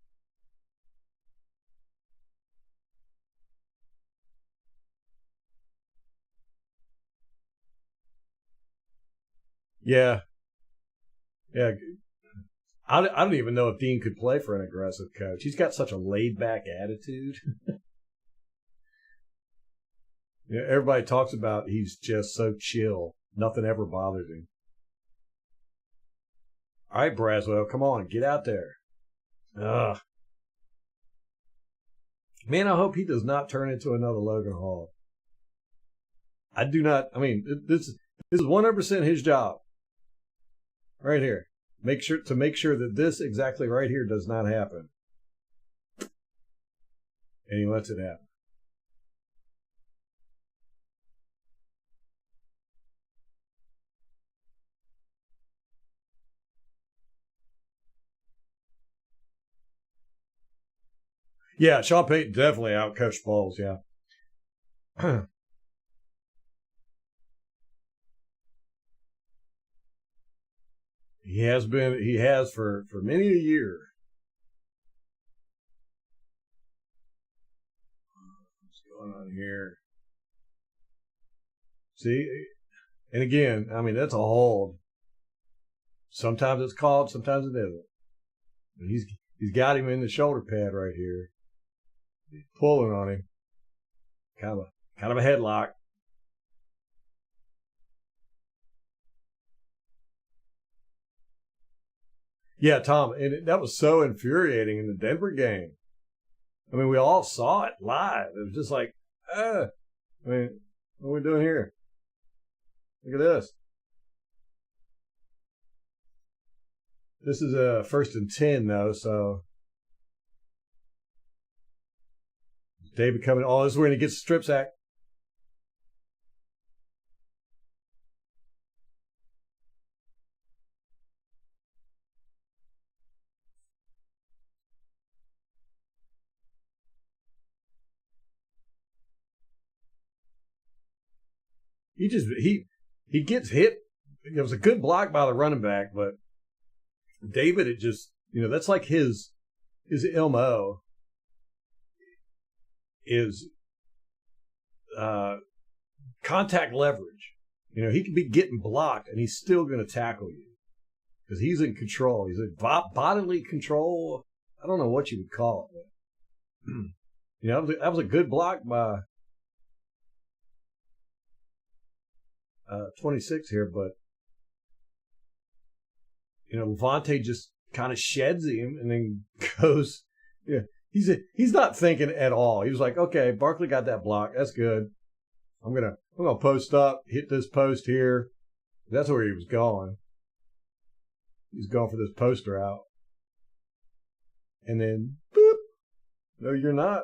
Yeah, yeah. I don't even know if Dean could play for an aggressive coach. He's got such a laid back attitude. Yeah, everybody talks about he's just so chill. Nothing ever bothers him. All right, Braswell, come on, get out there. Ugh. Man, I hope he does not turn into another Logan Hall. I do not. I mean, this is 100% his job. Right here. Make sure that this exactly right here does not happen. And he lets it happen. Yeah, Sean Payton definitely outcoached Bowles, yeah. He has for many a year. What's going on here? See, and again, I mean, that's a hold. Sometimes it's called, sometimes it isn't. But he's got him in the shoulder pad right here. He's pulling on him. Kind of a headlock. Yeah, Tom, and that was so infuriating in the Denver game. I mean, we all saw it live. It was just like, I mean, what are we doing here? Look at this. This is a 1st and 10 though, so David coming. Oh, this is where he gets the strip sack. He gets hit. It was a good block by the running back, but David, it just, you know, that's like his MO is contact leverage. You know, he could be getting blocked and he's still going to tackle you because he's in control. He's in bodily control. I don't know what you would call it. But, you know, that was a good block by 26 here, but you know, Levante just kind of sheds him and then goes. Yeah, he's not thinking at all. He was like, okay, Barkley got that block. That's good. I'm gonna post up, hit this post here. That's where he was going. He's going for this post route, and then boop. No, you're not.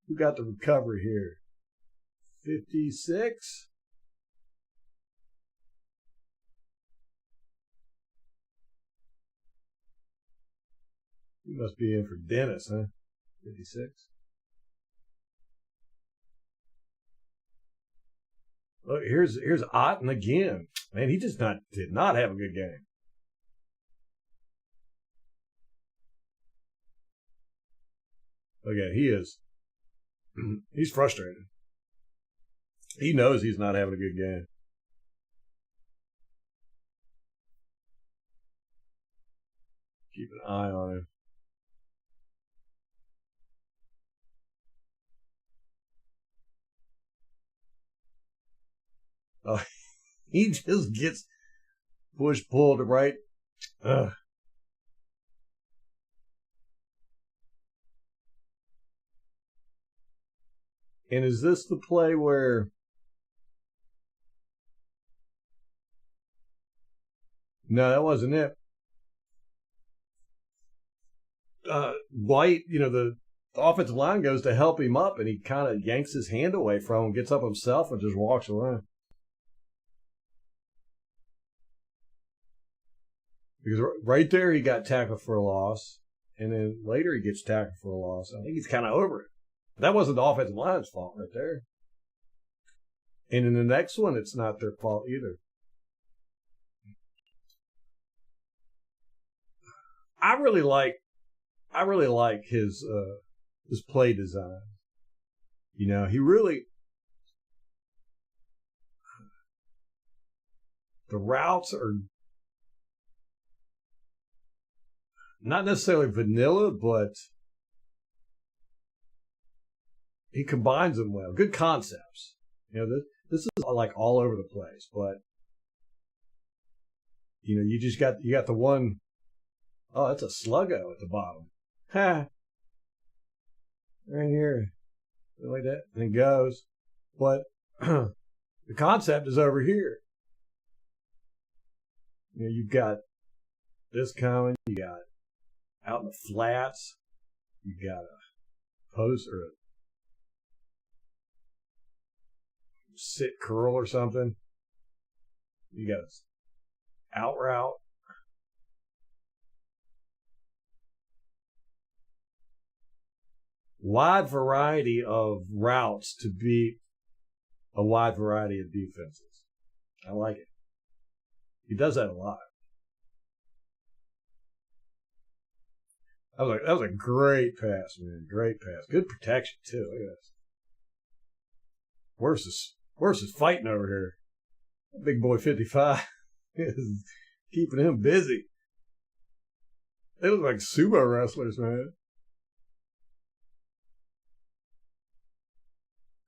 Who got the recovery here? 56. You must be in for Dennis, huh? 56. Look, here's Otten again. Man, he just did not have a good game. Okay, he is. He's frustrated. He knows he's not having a good game. Keep an eye on him. Oh, he just gets push pulled right. Ugh. And is this the play where? No, that wasn't it. White, the offensive line goes to help him up, and he kind of yanks his hand away from him, gets up himself, and just walks away. Because right there, he got tackled for a loss, and then later he gets tackled for a loss. I think he's kind of over it. That wasn't the offensive line's fault right there. And in the next one, it's not their fault either. I really like his play design. He really, the routes are not necessarily vanilla, but he combines them well. Good concepts. This is like all over the place, but you got the one. Oh, that's a sluggo at the bottom. Ha! Right here. Like that. And it goes. But the concept is over here. You've got this coming. You got out in the flats. You got a post or a sit curl or something. You got a out route. Wide variety of routes to beat a wide variety of defenses. I like it. He does that a lot. That was a great pass, man. Great pass. Good protection too. Look at this. Worse is fighting over here. Big boy 55 is keeping him busy. They look like sumo wrestlers, man.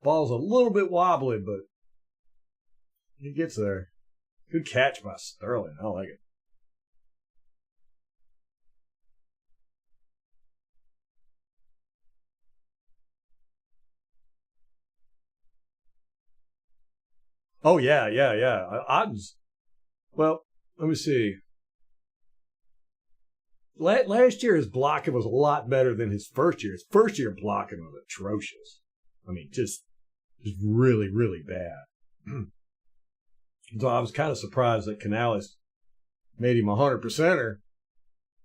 Ball's a little bit wobbly, but he gets there. Good catch by Sterling. I like it. Oh, yeah. Well, let me see. Last year, his blocking was a lot better than his first year. His first year blocking was atrocious. I mean, just really, really bad. So I was kind of surprised that Canales made him 100%er.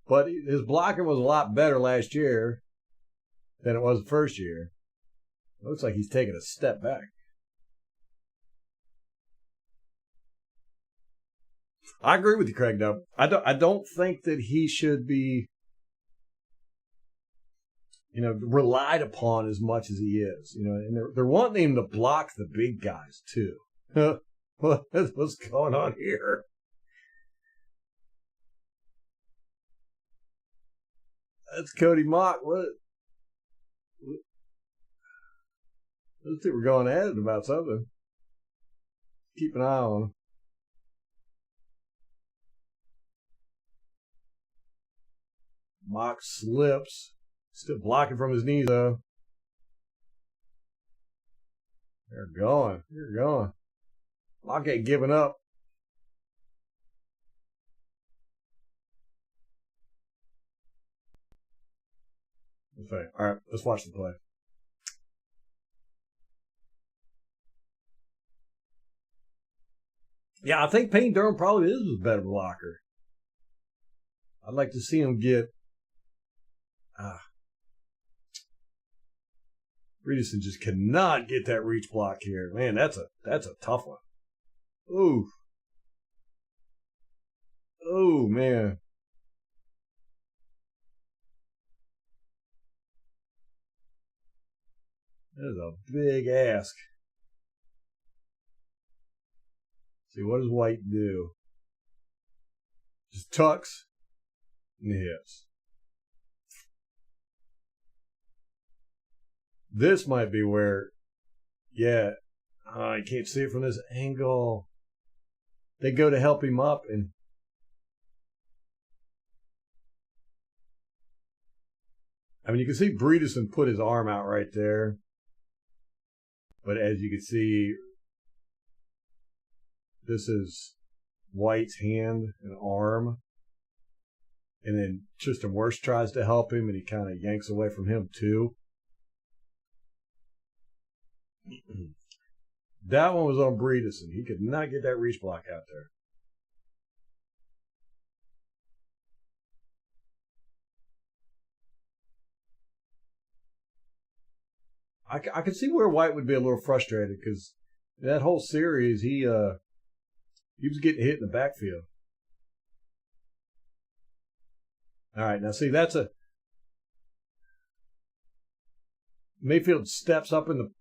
But his blocking was a lot better last year than it was the first year. It looks like he's taking a step back. I agree with you, Craig. Though I don't think that he should be, relied upon as much as he is. And they're wanting him to block the big guys too. What's going on here? That's Cody Mock. What? Those two were going at it about something. Keep an eye on them. Mock slips. Still blocking from his knees, though. They're going. Mock ain't giving up. Okay. All right, let's watch the play. Yeah, I think Payne Durham probably is a better blocker. I'd like to see him get. Reedison just cannot get that reach block here. Man, that's a tough one. Ooh. Oh, man. That is a big ask. See, what does White do? Just tucks and hits. This might be where, yeah, Oh, you can't see it from this angle. They go to help him up, and I mean, you can see Bredeson put his arm out right there. But as you can see, this is White's hand and arm. And then Tristan Wirfs tries to help him, and he kind of yanks away from him, too. That one was on Bredeson. He could not get that reach block out there. I could see where White would be a little frustrated because that whole series he was getting hit in the backfield. All right, now see that's a Mayfield steps up in the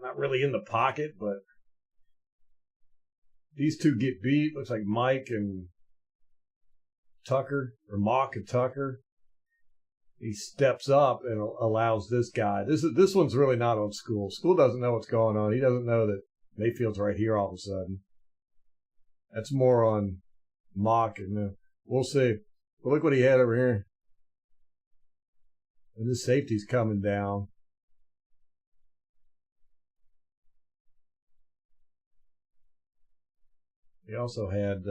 not really in the pocket, but these two get beat. Looks like Mike and Tucker or Mock and Tucker. He steps up and allows this guy. This one's really not on School. School doesn't know what's going on. He doesn't know that Mayfield's right here all of a sudden. That's more on Mock, and we'll see. But look what he had over here. And this safety's coming down. He also had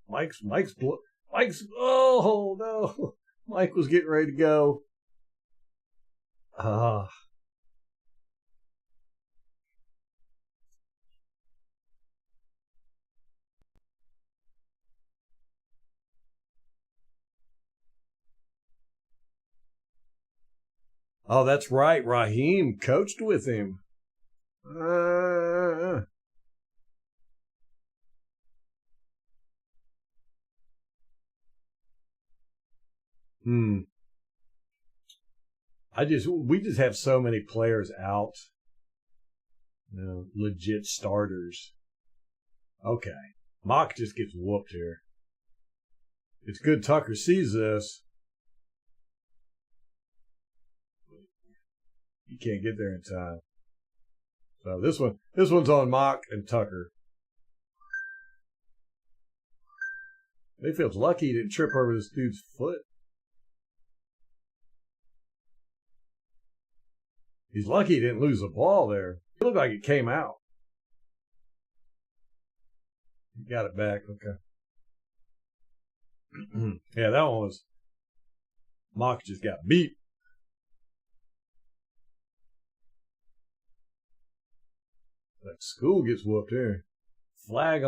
Mike's oh no. Mike was getting ready to go. Oh, that's right. Raheem coached with him. We just have so many players out. Legit starters. Okay. Mock just gets whooped here. It's good Tucker sees this. He can't get there in time. So this one's on Mock and Tucker. Mayfield's lucky he didn't trip over this dude's foot. He's lucky he didn't lose the ball there. It looked like it came out. He got it back. Okay. Yeah, that one was. Mock just got beat. Like School gets whooped here. Flag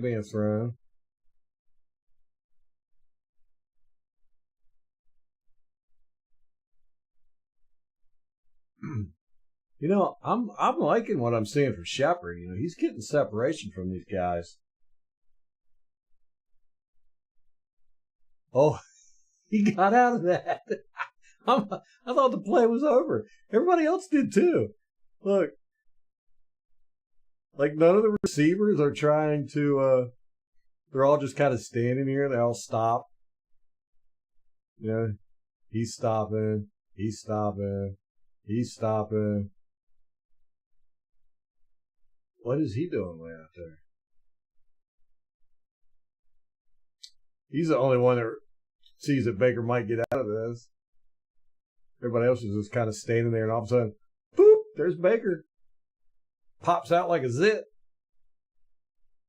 being thrown. I'm liking what I'm seeing from Shepard. He's getting separation from these guys. Oh, he got out of that. I thought the play was over. Everybody else did too. Look, like none of the receivers are trying to. They're all just kind of standing here. They all stop. He's stopping. He's stopping. He's stopping. What is he doing way out there? He's the only one that sees that Baker might get out of this. Everybody else is just kind of standing there, and all of a sudden, boop, there's Baker. Pops out like a zit.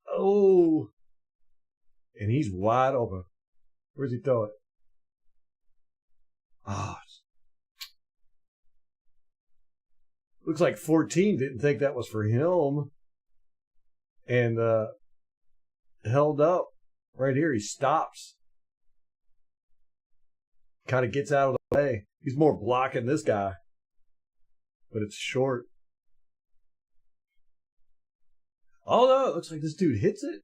Oh. And he's wide open. Where's he throw it? Looks like 14 didn't think that was for him. And held up. Right here, he stops. Kind of gets out of the way. He's more blocking this guy. But it's short. Oh, no, it looks like this dude hits it.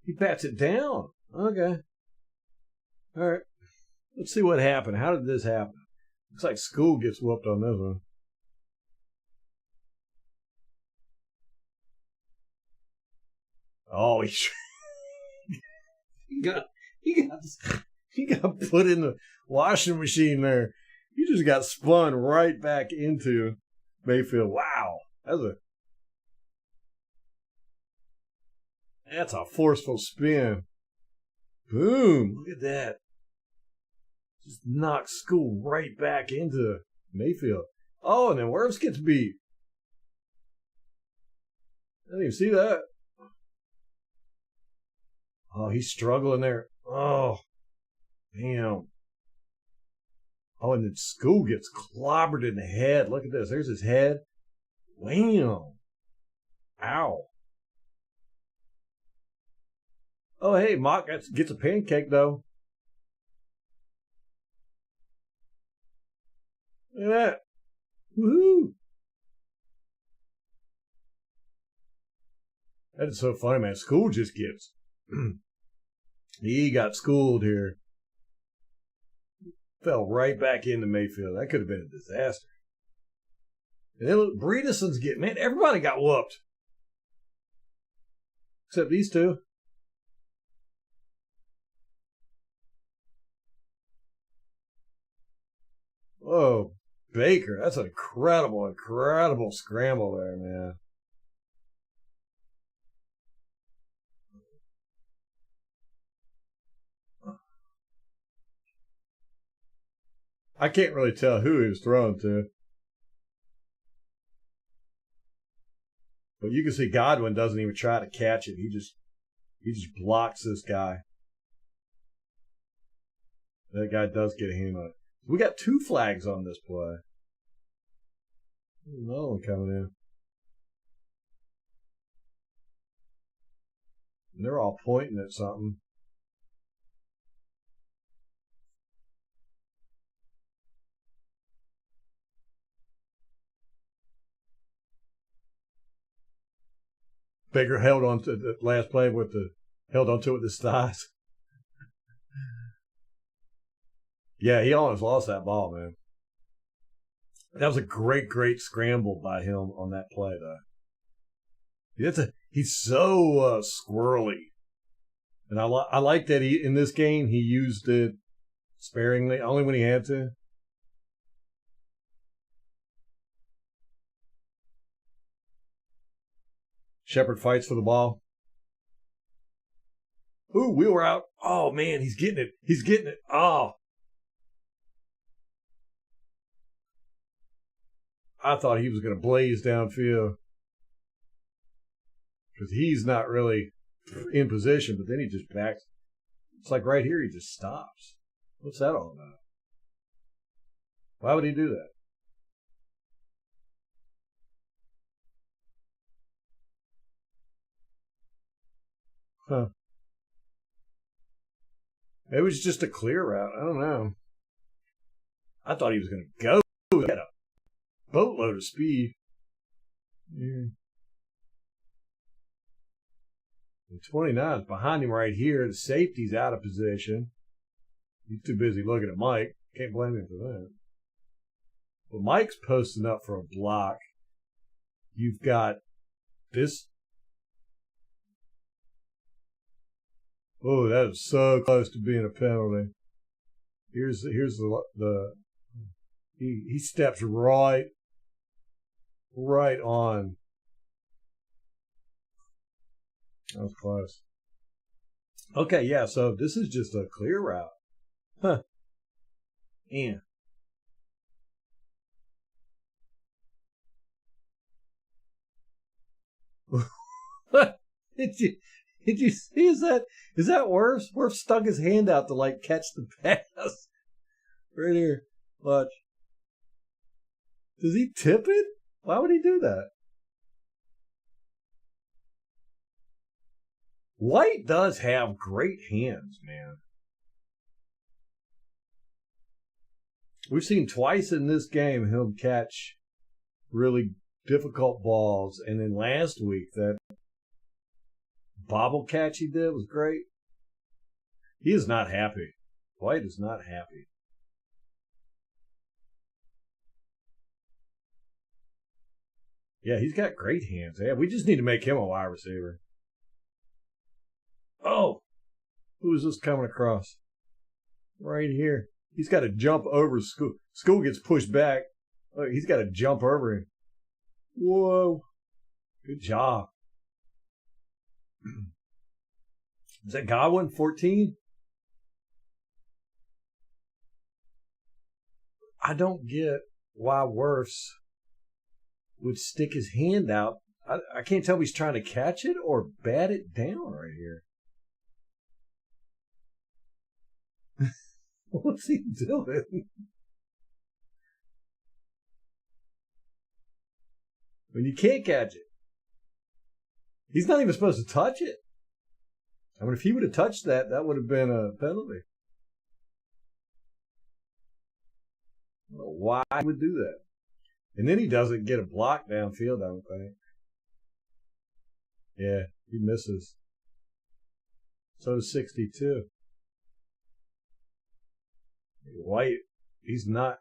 He bats it down. Okay. All right. Let's see what happened. How did this happen? Looks like School gets whooped on this one. Oh, he got put in the washing machine there. He just got spun right back into. Mayfield. Wow. That's a forceful spin. Boom. Look at that. Just knocks School right back into Mayfield. Oh, and then Wirfs gets beat. I didn't even see that. Oh, he's struggling there. Oh, damn. Oh, and then School gets clobbered in the head. Look at this. There's his head. Wham. Ow. Oh, hey, Mock gets a pancake, though. Look at that. Woohoo. That is so funny, man. School just gets... he got schooled here. Fell right back into Mayfield. That could have been a disaster. And then look, Bredeson's getting... Man, everybody got whooped. Except these two. Whoa, Baker. That's an incredible scramble there, man. I can't really tell who he was throwing to. But you can see Godwin doesn't even try to catch it. He just blocks this guy. That guy does get a hand on it. We got 2 flags on this play. Another one coming in. And they're all pointing at something. Baker held on to the last play held on to it with his thighs. Yeah, he almost lost that ball, man. That was a great scramble by him on that play, though. He's so squirrely, and I like that in this game he used it sparingly, only when he had to. Shepard fights for the ball. Ooh, we were out. Oh man, he's getting it. Oh. I thought he was going to blaze downfield because he's not really in position, but then he just backs. It's like right here, he just stops. What's that all about? Why would he do that? Huh. It was just a clear route. I don't know. I thought he was going to go. He had a boatload of speed. Yeah. And 29 is behind him right here. The safety's out of position. He's too busy looking at Mike. Can't blame him for that. But Mike's posting up for a block. You've got this. Oh, that is so close to being a penalty. Here's the he steps right on. That was close. Okay, yeah, so this is just a clear route. Huh. Yeah. Did you see? Is that Wirfs? Wirfs stuck his hand out to like catch the pass. Right here. Watch. Does he tip it? Why would he do that? White does have great hands, man. We've seen twice in this game him catch really difficult balls, and then last week that bobble catch he did was great. He is not happy. White is not happy. Yeah, he's got great hands. Yeah, we just need to make him a wide receiver. Oh, who is this coming across? Right here. He's got to jump over School. School gets pushed back. Oh, he's got to jump over him. Whoa. Good job. Is that Godwin, 14? I don't get why Wirfs would stick his hand out. I can't tell if he's trying to catch it or bat it down right here. What's he doing? When you can't catch it. He's not even supposed to touch it. I mean, if he would have touched that, that would have been a penalty. I don't know why he would do that. And then he doesn't get a block downfield, I don't think. Yeah, he misses. So does 62. White, he's not.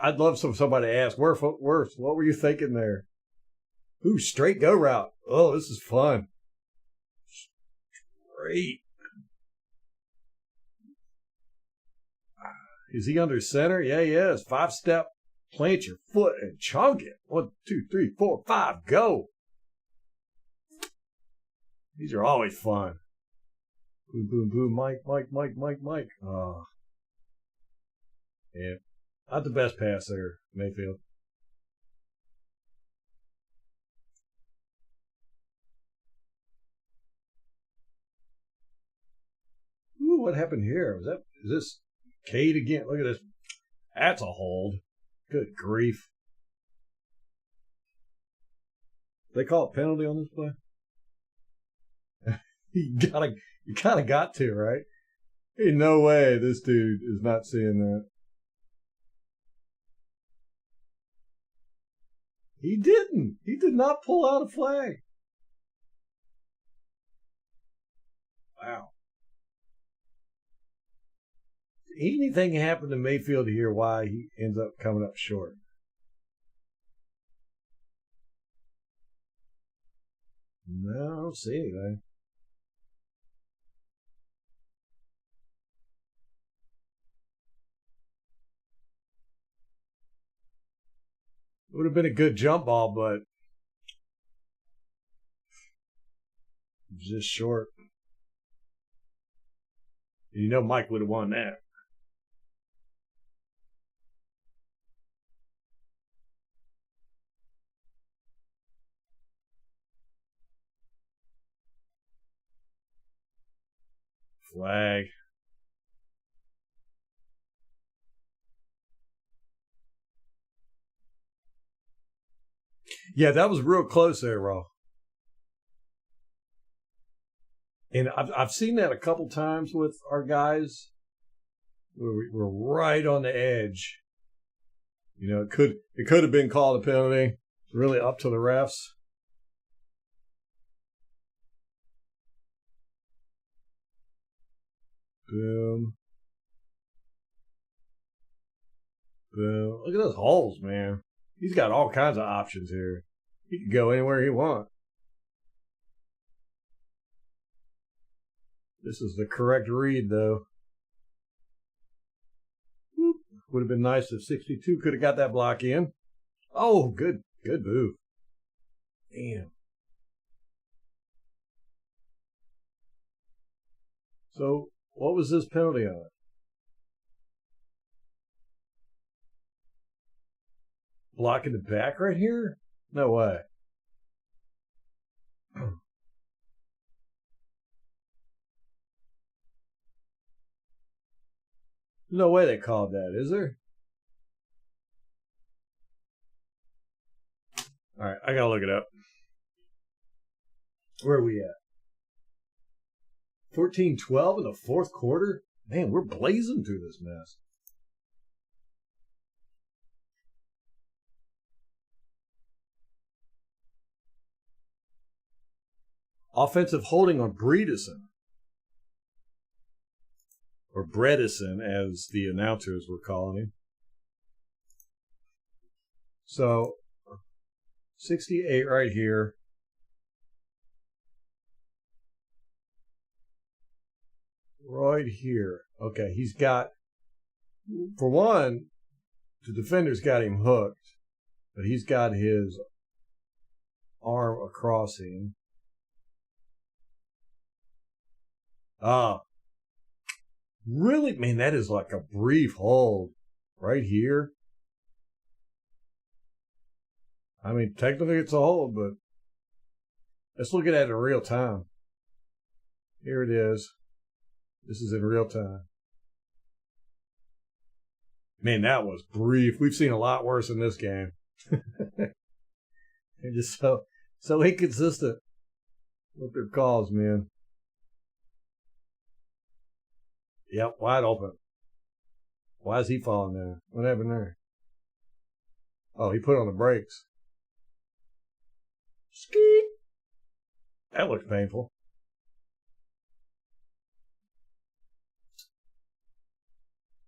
I'd love somebody to ask, Wirfs, what were you thinking there? Ooh, straight go route. Oh, this is fun. Straight. Is he under center? Yeah, he is. 5-step, plant your foot and chunk it. 1, 2, 3, 4, 5, go. These are always fun. Boom, boom, boom, Mike. Oh. Yeah. Not the best pass there, Mayfield. Ooh, what happened here? Is this Cade again? Look at this. That's a hold. Good grief. They call it penalty on this play? you kind of got to, right? Ain't no way this dude is not seeing that. He didn't. He did not pull out a flag. Wow. Anything happened to Mayfield here why he ends up coming up short? No, I don't see anything. It would have been a good jump ball, but it was just short. You know Mike would have won that. Flag. Yeah, that was real close there, Raw. And I've seen that a couple times with our guys where we're right on the edge. You know, it could have been called a penalty. Really up to the refs. Boom. Boom. Look at those holes, man. He's got all kinds of options here. He can go anywhere he wants. This is the correct read, though. Would have been nice if 62 could have got that block in. Oh, good move. Damn. So, what was this penalty on? Blocking the back right here? No way. No way they called that, is there? All right, I gotta look it up. Where are we at? 14-12 in the fourth quarter? Man, we're blazing through this mess. Offensive holding on Bredesen. Or Bredesen, as the announcers were calling him. So, 68 right here. Right here. Okay, he's got, for one, the defender's got him hooked, but he's got his arm across him. Really? Man, that is like a brief hold right here. I mean, technically it's a hold, but let's look at it in real time. Here it is. This is in real time. Man, that was brief. We've seen a lot worse in this game. They're just so inconsistent with their calls, man. Yep, wide open. Why is he falling there? What happened there? Oh, he put on the brakes. Skeet. That looks painful.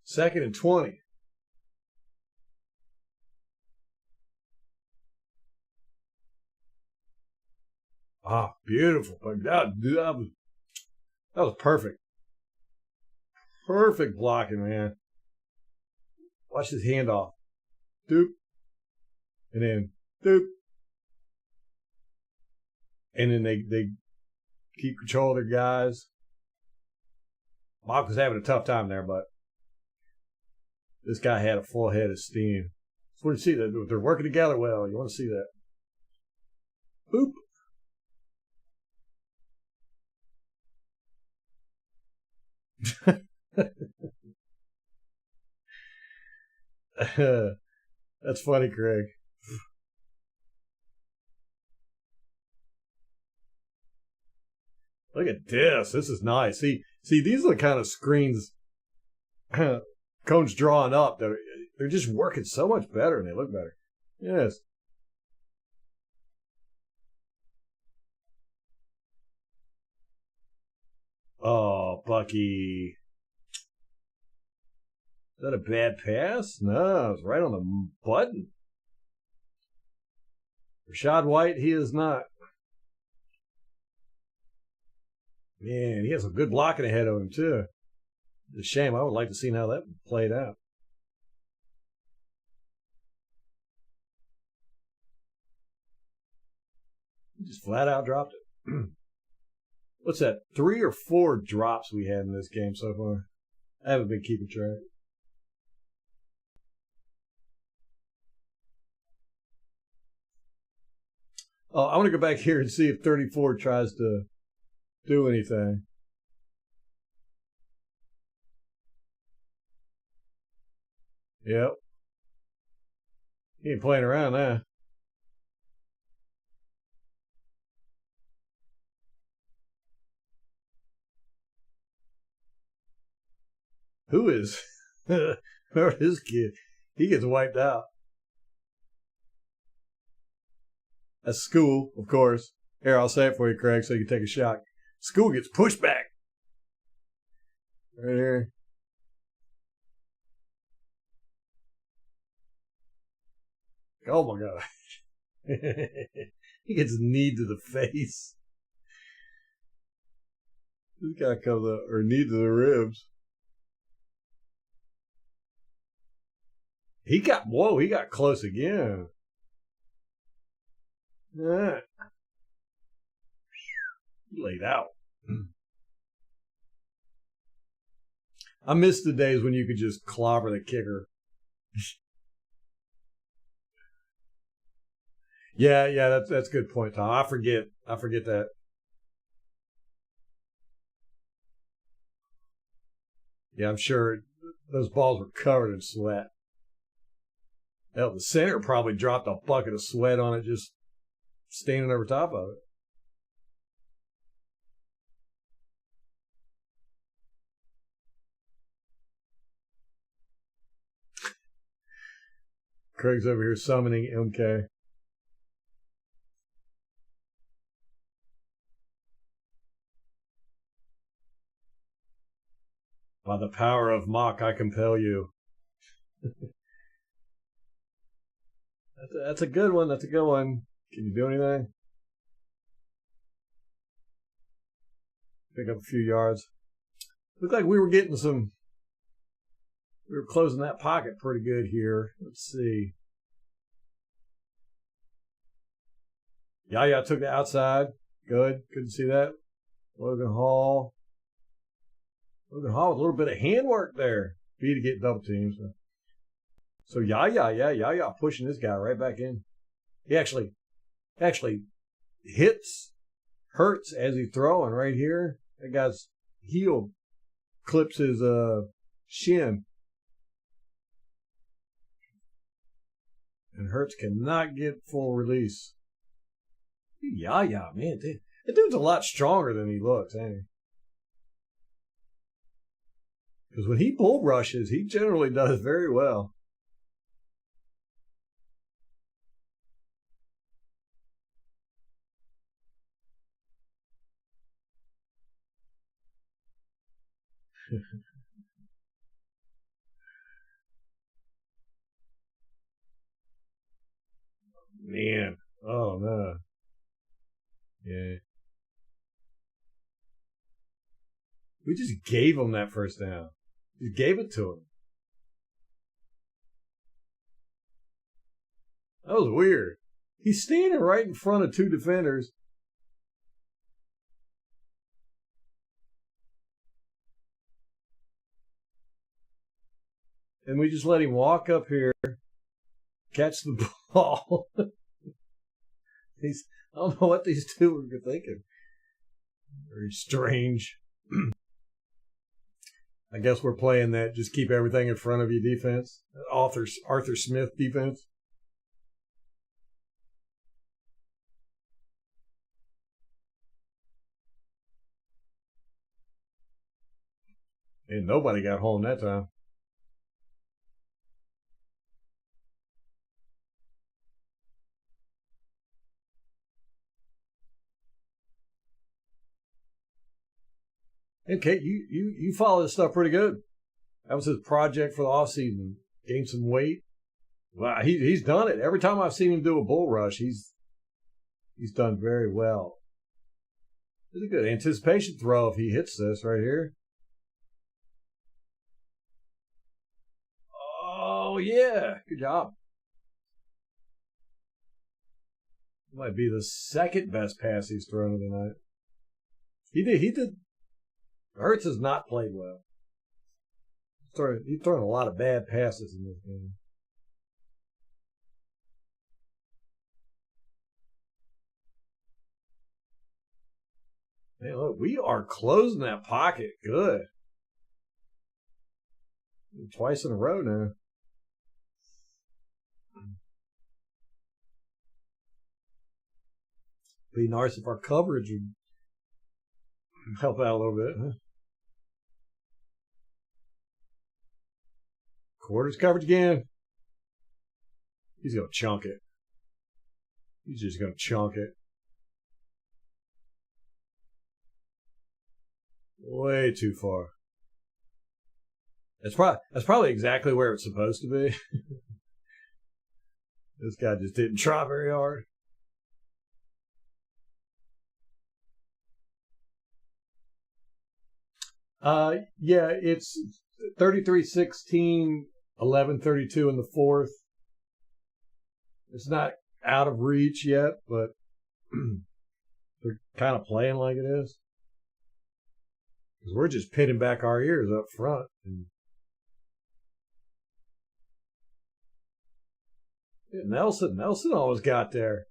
Second and 20. Beautiful. That was perfect. Perfect blocking, man. Watch this handoff. Doop. And then doop. And then they keep control of their guys. Mock was having a tough time there, but this guy had a full head of steam. So what do you see? They're working together well. You want to see that. Boop. That's funny, Craig. Look at this. This is nice. See, these are the kind of screens Cone's drawing up. They're just working so much better and they look better. Yes. Oh, Bucky. Is that a bad pass? No, it's right on the button. Rashad White, he is not. Man, he has some good blocking ahead of him, too. It's a shame. I would like to see how that played out. He just flat out dropped it. What's that? 3 or 4 drops we had in this game so far. I haven't been keeping track. Oh, I want to go back here and see if 34 tries to do anything. Yep. He ain't playing around now. Who is? Remember his kid? He gets wiped out. That's School, of course. Here, I'll say it for you, Craig, so you can take a shot. School gets pushed back. Right here. Oh my gosh. He gets knee to the face. This guy comes up, or knee to the ribs. He got close again. Yeah. He laid out. I miss the days when you could just clobber the kicker. Yeah, that's a good point, Tom. I forget that. Yeah, I'm sure those balls were covered in sweat. Hell, the center probably dropped a bucket of sweat on it just standing over top of it. Craig's over here summoning MK. By the power of Mock, I compel you. That's a good one. That's a good one. Can you do anything? Pick up a few yards. Looked like we were getting some We were closing that pocket pretty good here. Let's see. Yeah, took the outside. Good. Couldn't see that. Logan Hall with a little bit of handwork there. B to get double teams. So yeah, pushing this guy right back in. He actually hurts as he's throwing right here. That guy's heel clips his shin. And Hurts cannot get full release. Yeah, man. That dude's a lot stronger than he looks, ain't he? Because when he bull rushes, he generally does very well. Man. Oh, no. Yeah. We just gave him that first down. Just gave it to him. That was weird. He's standing right in front of two defenders. And we just let him walk up here, catch the ball. I don't know what these two were thinking. Very strange. I guess we're playing that just keep everything in front of you defense. Arthur Smith defense. And nobody got home that time. Okay, you follow this stuff pretty good. That was his project for the offseason. Gain some weight. Wow, he's done it. Every time I've seen him do a bull rush, he's done very well. This is a good anticipation throw if he hits this right here. Oh yeah, good job. Might be the second best pass he's thrown tonight. He did. Hurts has not played well. He's throwing a lot of bad passes in this game. Hey, look, we are closing that pocket good. Twice in a row now. Be nice if our coverage would help out a little bit, huh? Quarters coverage again. He's going to chunk it. He's just going to chunk it. Way too far. That's probably exactly where it's supposed to be. This guy just didn't try very hard. Yeah, it's 33-16, 11-32 in the fourth. It's not out of reach yet, but they're kind of playing like it is. Because we're just pinning back our ears up front. And Nelson always got there.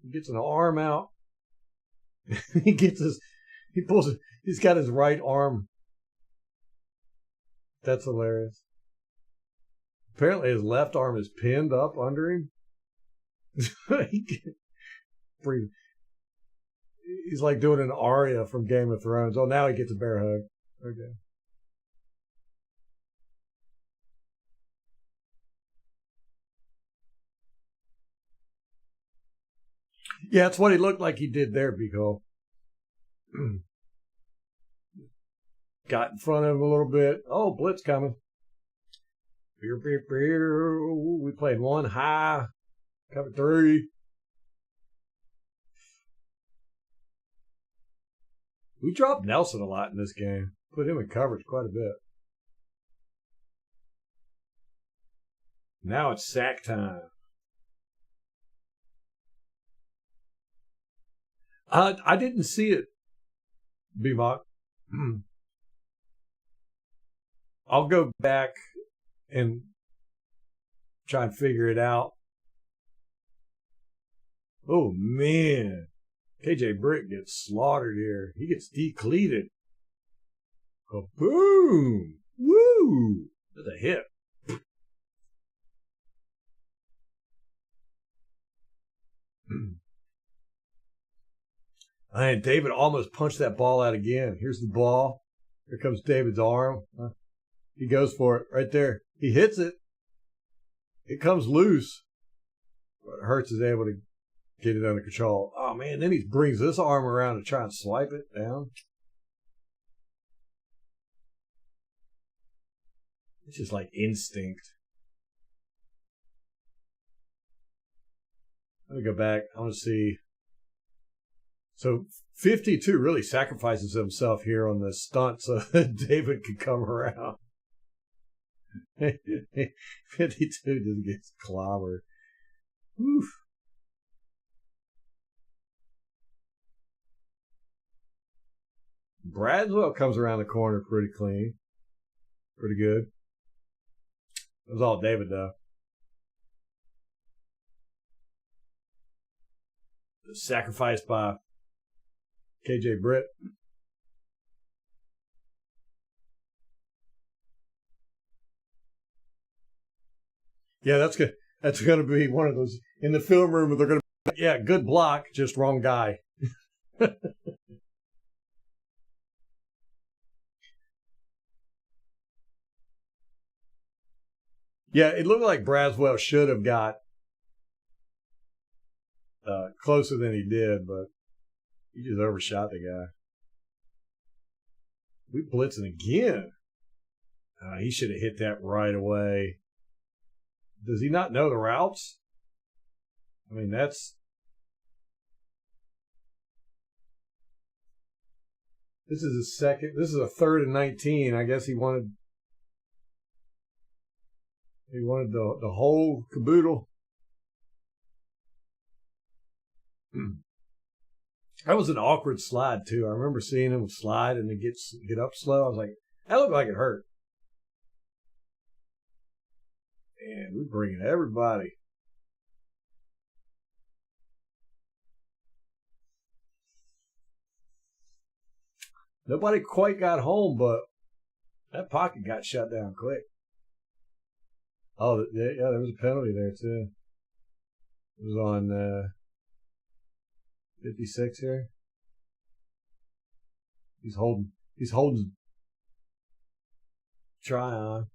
He gets an arm out. He's got his right arm. That's hilarious. Apparently his left arm is pinned up under him. He's like doing an aria from Game of Thrones. Oh, now he gets a bear hug. Okay. Yeah, it's what he looked like he did there, Biko. Got in front of him a little bit. Oh, blitz coming. We played one high. Cover three. We dropped Nelson a lot in this game. Put him in coverage quite a bit. Now it's sack time. I didn't see it, Bebop. I'll go back and try and figure it out. Oh, man. KJ Britt gets slaughtered here. He gets decleated. Kaboom! Woo! That's a hit. And David almost punched that ball out again. Here's the ball. Here comes David's arm. He goes for it right there. He hits it. It comes loose. But Hurts is able to get it under control. Oh, man. Then he brings this arm around to try and swipe it down. It's just like instinct. Let me go back. I want to see. So 52 really sacrifices himself here on the stunt so that David can come around. 52 just gets clobbered. Oof. Bradswell comes around the corner pretty clean. Pretty good. It was all David, though. Sacrificed by KJ Britt. Yeah, that's good. That's going to be one of those in the film room. They're going to be, yeah, good block, just wrong guy. Yeah, it looked like Braswell should have got closer than he did, but he just overshot the guy. We blitzing again. He should have hit that right away. Does he not know the routes? I mean, that's... This is a third and 19. I guess he wanted the whole caboodle. That was an awkward slide, too. I remember seeing him slide and then get up slow. I was like, that looked like it hurt. Man, we're bringing everybody. Nobody quite got home, but that pocket got shut down quick. Oh, yeah, there was a penalty there, too. It was on 56 here. He's holding try on.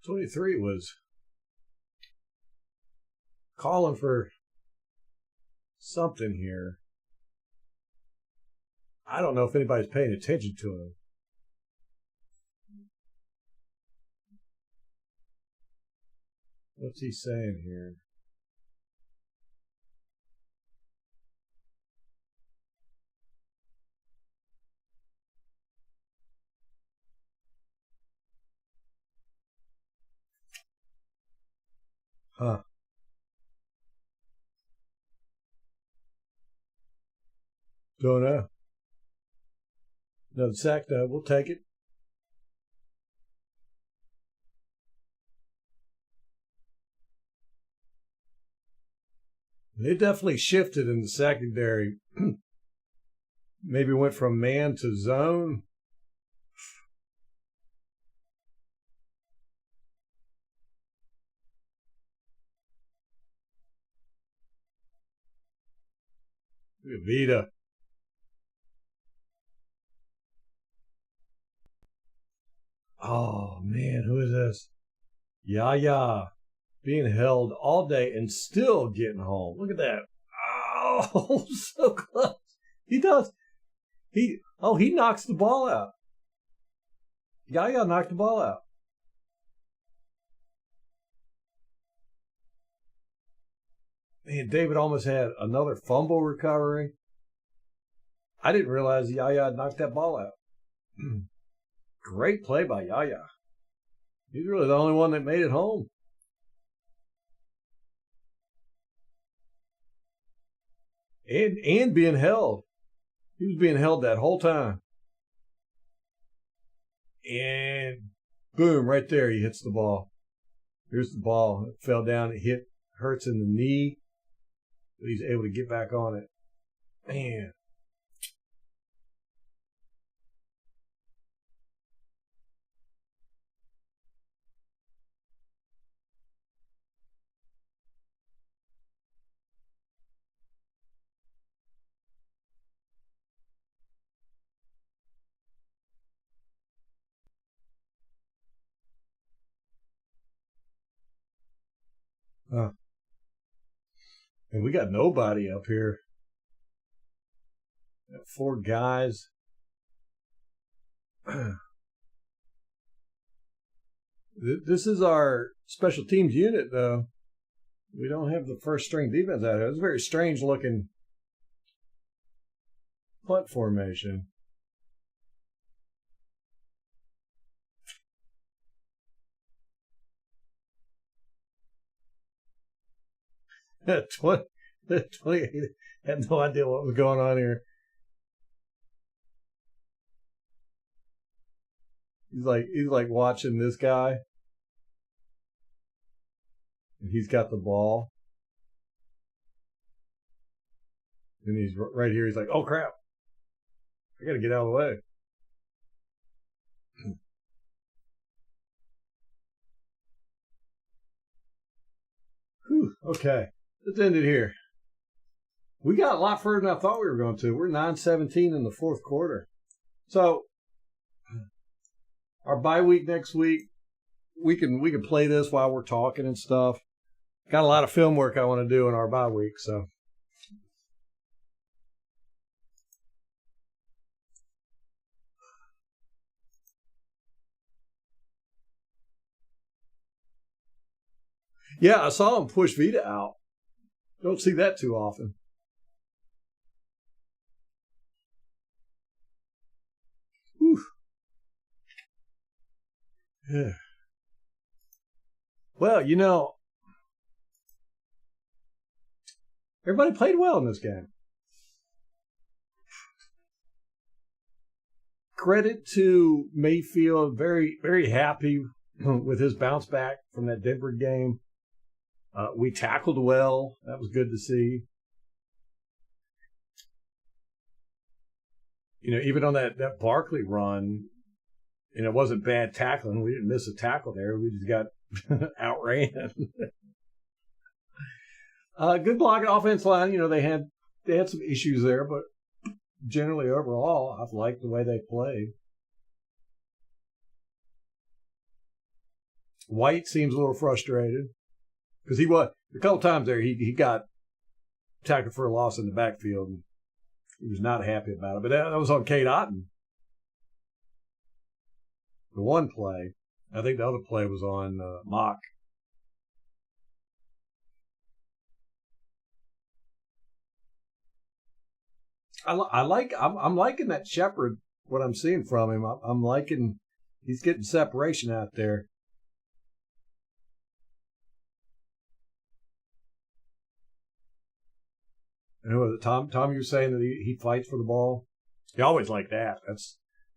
'23 was calling for something here. I don't know if anybody's paying attention to him. What's he saying here? Huh. Don't know. Another sack, though. We'll take it. They definitely shifted in the secondary. Maybe went from man to zone. Vita. Oh, man, who is this? Yeah. Being held all day and still getting home. Look at that. Oh, so close. He does. He knocks the ball out. Yaya knocked the ball out. Man, David almost had another fumble recovery. I didn't realize Yaya knocked that ball out. Great play by Yaya. He's really the only one that made it home. And being held. He was being held that whole time. And boom, right there, he hits the ball. Here's the ball. It fell down. It hit Hurts in the knee. But he's able to get back on it. Man. And we got nobody up here. Got 4 guys. This is our special teams unit, though. We don't have the first string defense out here. It's a very strange looking punt formation. At 28, had no idea what was going on here. He's like watching this guy. And he's got the ball. And he's right here. He's like, oh, crap. I got to get out of the way. Whew, okay. Let's end it here. We got a lot further than I thought we were going to. We're 9-17 in the fourth quarter. So, our bye week next week, we can play this while we're talking and stuff. Got a lot of film work I want to do in our bye week, so. Yeah, I saw him push Vita out. Don't see that too often. Whew. Yeah. Well, everybody played well in this game. Credit to Mayfield, very, very happy with his bounce back from that Denver game. We tackled well. That was good to see. Even on that Barkley run, it wasn't bad tackling. We didn't miss a tackle there. We just got outran. Good blocking offense line. They had some issues there, but generally overall, I've liked the way they played. White seems a little frustrated because he was a couple times there. He got tackled for a loss in the backfield. And he was not happy about it, but that was on Kate Otten. The one play, I think the other play was on Mock. I'm liking that Shepard. What I'm seeing from him, I'm liking. He's getting separation out there. And who was it? Tom, you were saying that he fights for the ball. You always like that.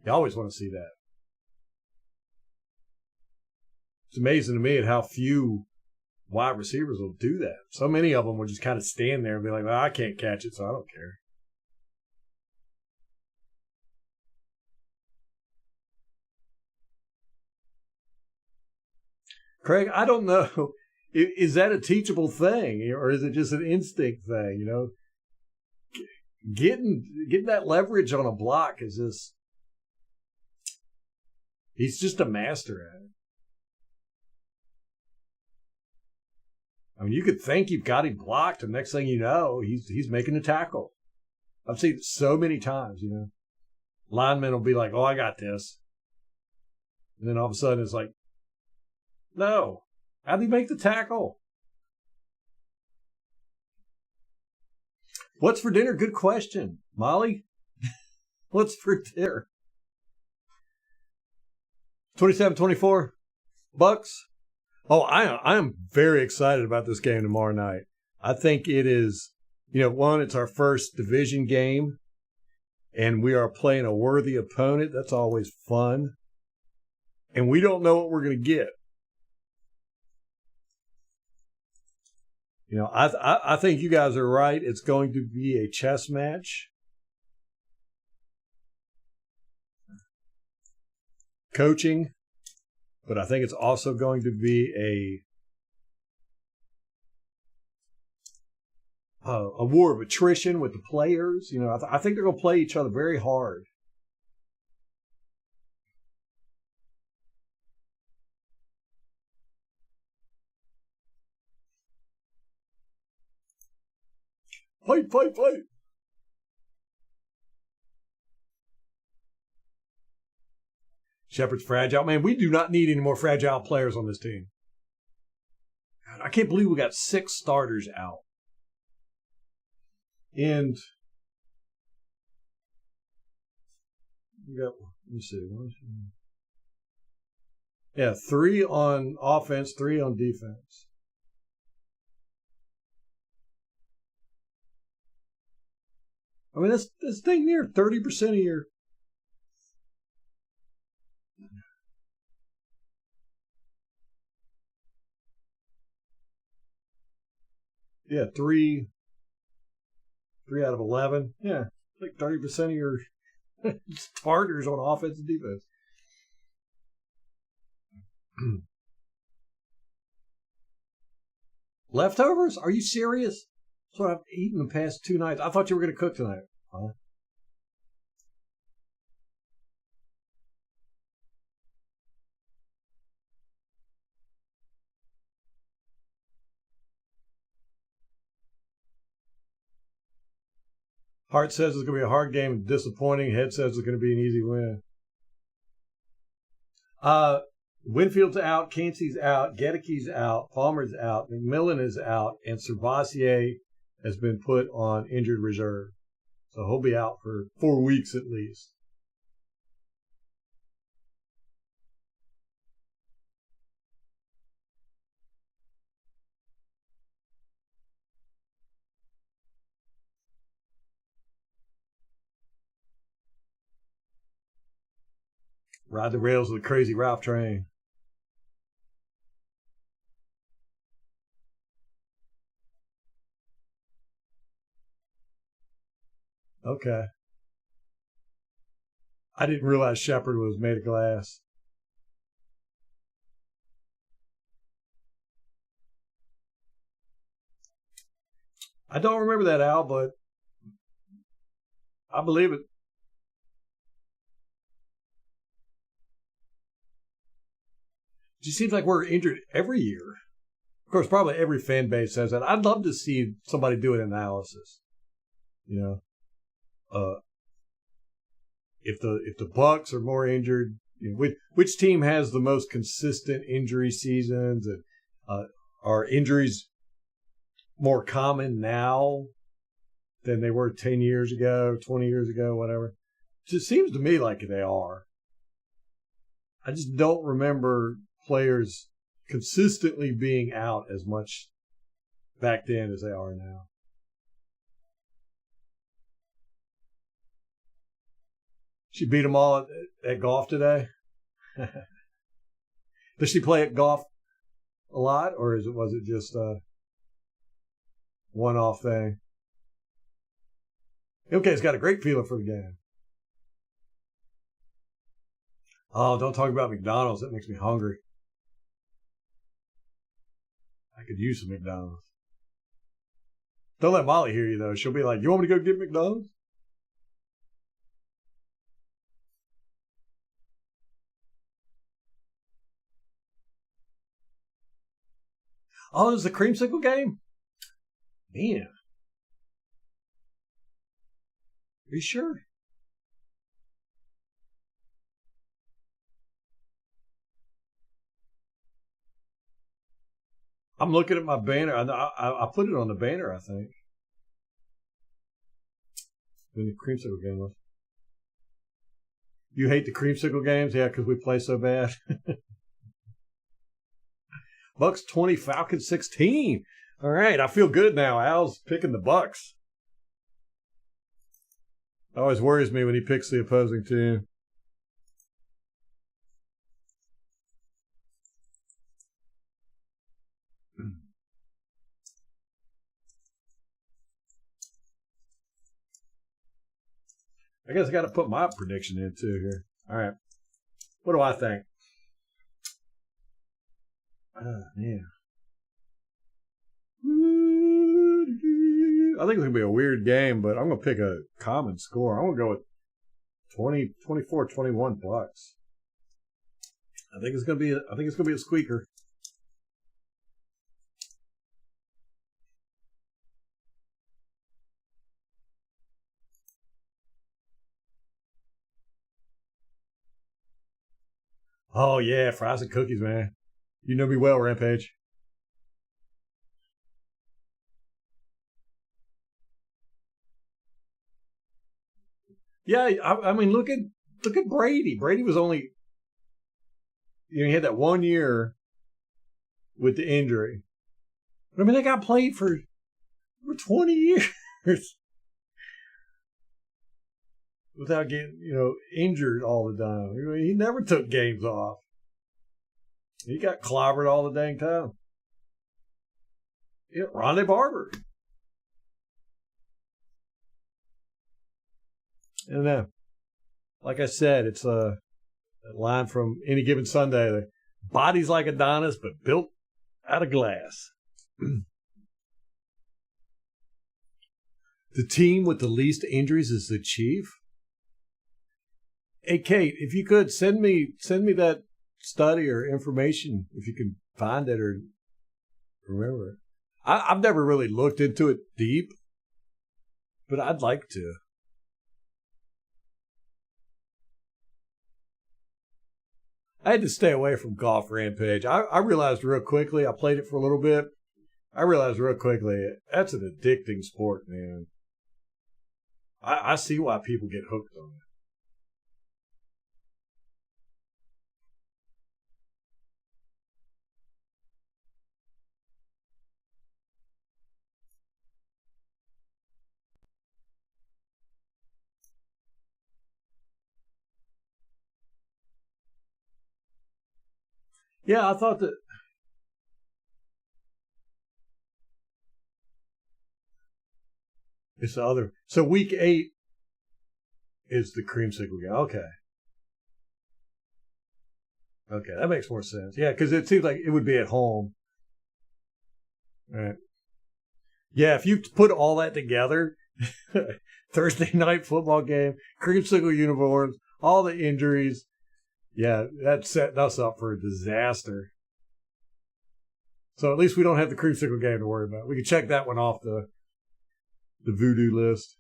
You always want to see that. It's amazing to me at how few wide receivers will do that. So many of them will just kind of stand there and be like, well, I can't catch it, so I don't care. Craig, I don't know. Is that a teachable thing, or is it just an instinct thing? Getting that leverage on a block is just. He's just a master at it. I mean, you could think you've got him blocked, and next thing you know, he's making a tackle. I've seen it so many times. Linemen will be like, "Oh, I got this." And then all of a sudden it's like, no. How'd he make the tackle? What's for dinner? Good question. Molly, what's for dinner? 27-24, Bucks. Oh, I am very excited about this game tomorrow night. I think it is, one, it's our first division game, and we are playing a worthy opponent. That's always fun. And we don't know what we're going to get. I think you guys are right. It's going to be a chess match. Coaching. But I think it's also going to be a war of attrition with the players. I think they're going to play each other very hard. Fight, fight, fight. Shepard's fragile. Man, we do not need any more fragile players on this team. God, I can't believe we got 6 starters out. And we got, let me see. 3 on offense, 3 on defense. I mean, this thing near 30% of your. Yeah, 3 out of 11. Yeah, like 30% of your starters on offense and defense. Leftovers? Are you serious? That's what I've eaten the past 2 nights. I thought you were going to cook tonight. Huh? Hart says it's going to be a hard game and disappointing. Head says it's going to be an easy win. Winfield's out, Cansey's out, Gedecke's out, Palmer's out, McMillan is out, and Servassier has been put on injured reserve. So he'll be out for 4 weeks at least. Ride the rails of the crazy Ralph train. Okay. I didn't realize Shepard was made of glass. I don't remember that, Al, but I believe it. It just seems like we're injured every year. Of course, probably every fan base says that. I'd love to see somebody do an analysis. If the Bucks are more injured, which team has the most consistent injury seasons, and are injuries more common now than they were 10 years ago, 20 years ago, whatever? It just seems to me like they are. I just don't remember players consistently being out as much back then as they are now. She beat them all at golf today. Does she play at golf a lot, or was it just a one-off thing? MK's got a great feeling for the game. Oh, don't talk about McDonald's. That makes me hungry. I could use some McDonald's. Don't let Molly hear you, though. She'll be like, you want me to go get McDonald's? Oh, it was the creamsicle game? Man. Are you sure? I'm looking at my banner. I put it on the banner, I think. When the creamsicle game was. You hate the creamsicle games? Yeah, because we play so bad. Bucks 20, Falcons 16. All right, I feel good now. Al's picking the Bucks. It always worries me when he picks the opposing team. I guess I got to put my prediction in too here. All right. What do I think? Man. I think it's going to be a weird game, but I'm going to pick a common score. I'm going to go with 24-21 Bucks. I think it's going to be a squeaker. Oh yeah, fries and cookies, man. You know me well, Rampage. Yeah, I mean, look at Brady. Brady was only, he had that 1 year with the injury. But I mean, that guy played for 20 years without getting, injured all the time. I mean, he never took games off. He got clobbered all the dang time. Yeah, Rondé Barber. And like I said, it's a line from Any Given Sunday. The body's like Adonis, but built out of glass. The team with the least injuries is the Chief. Hey, Kate, if you could send me that study or information, if you can find it or remember it. I've never really looked into it deep, but I'd like to. I had to stay away from Golf Rampage. I realized real quickly, I played it for a little bit. I realized real quickly, that's an addicting sport, man. I see why people get hooked on it. Yeah, I thought that. It's the other. So week 8 is the creamsicle game. Okay. Okay, that makes more sense. Yeah, because it seems like it would be at home. All right. Yeah, if you put all that together, Thursday night football game, creamsicle uniforms, all the injuries, yeah, that's setting us up for a disaster. So at least we don't have the creamsicle game to worry about. We can check that one off the voodoo list.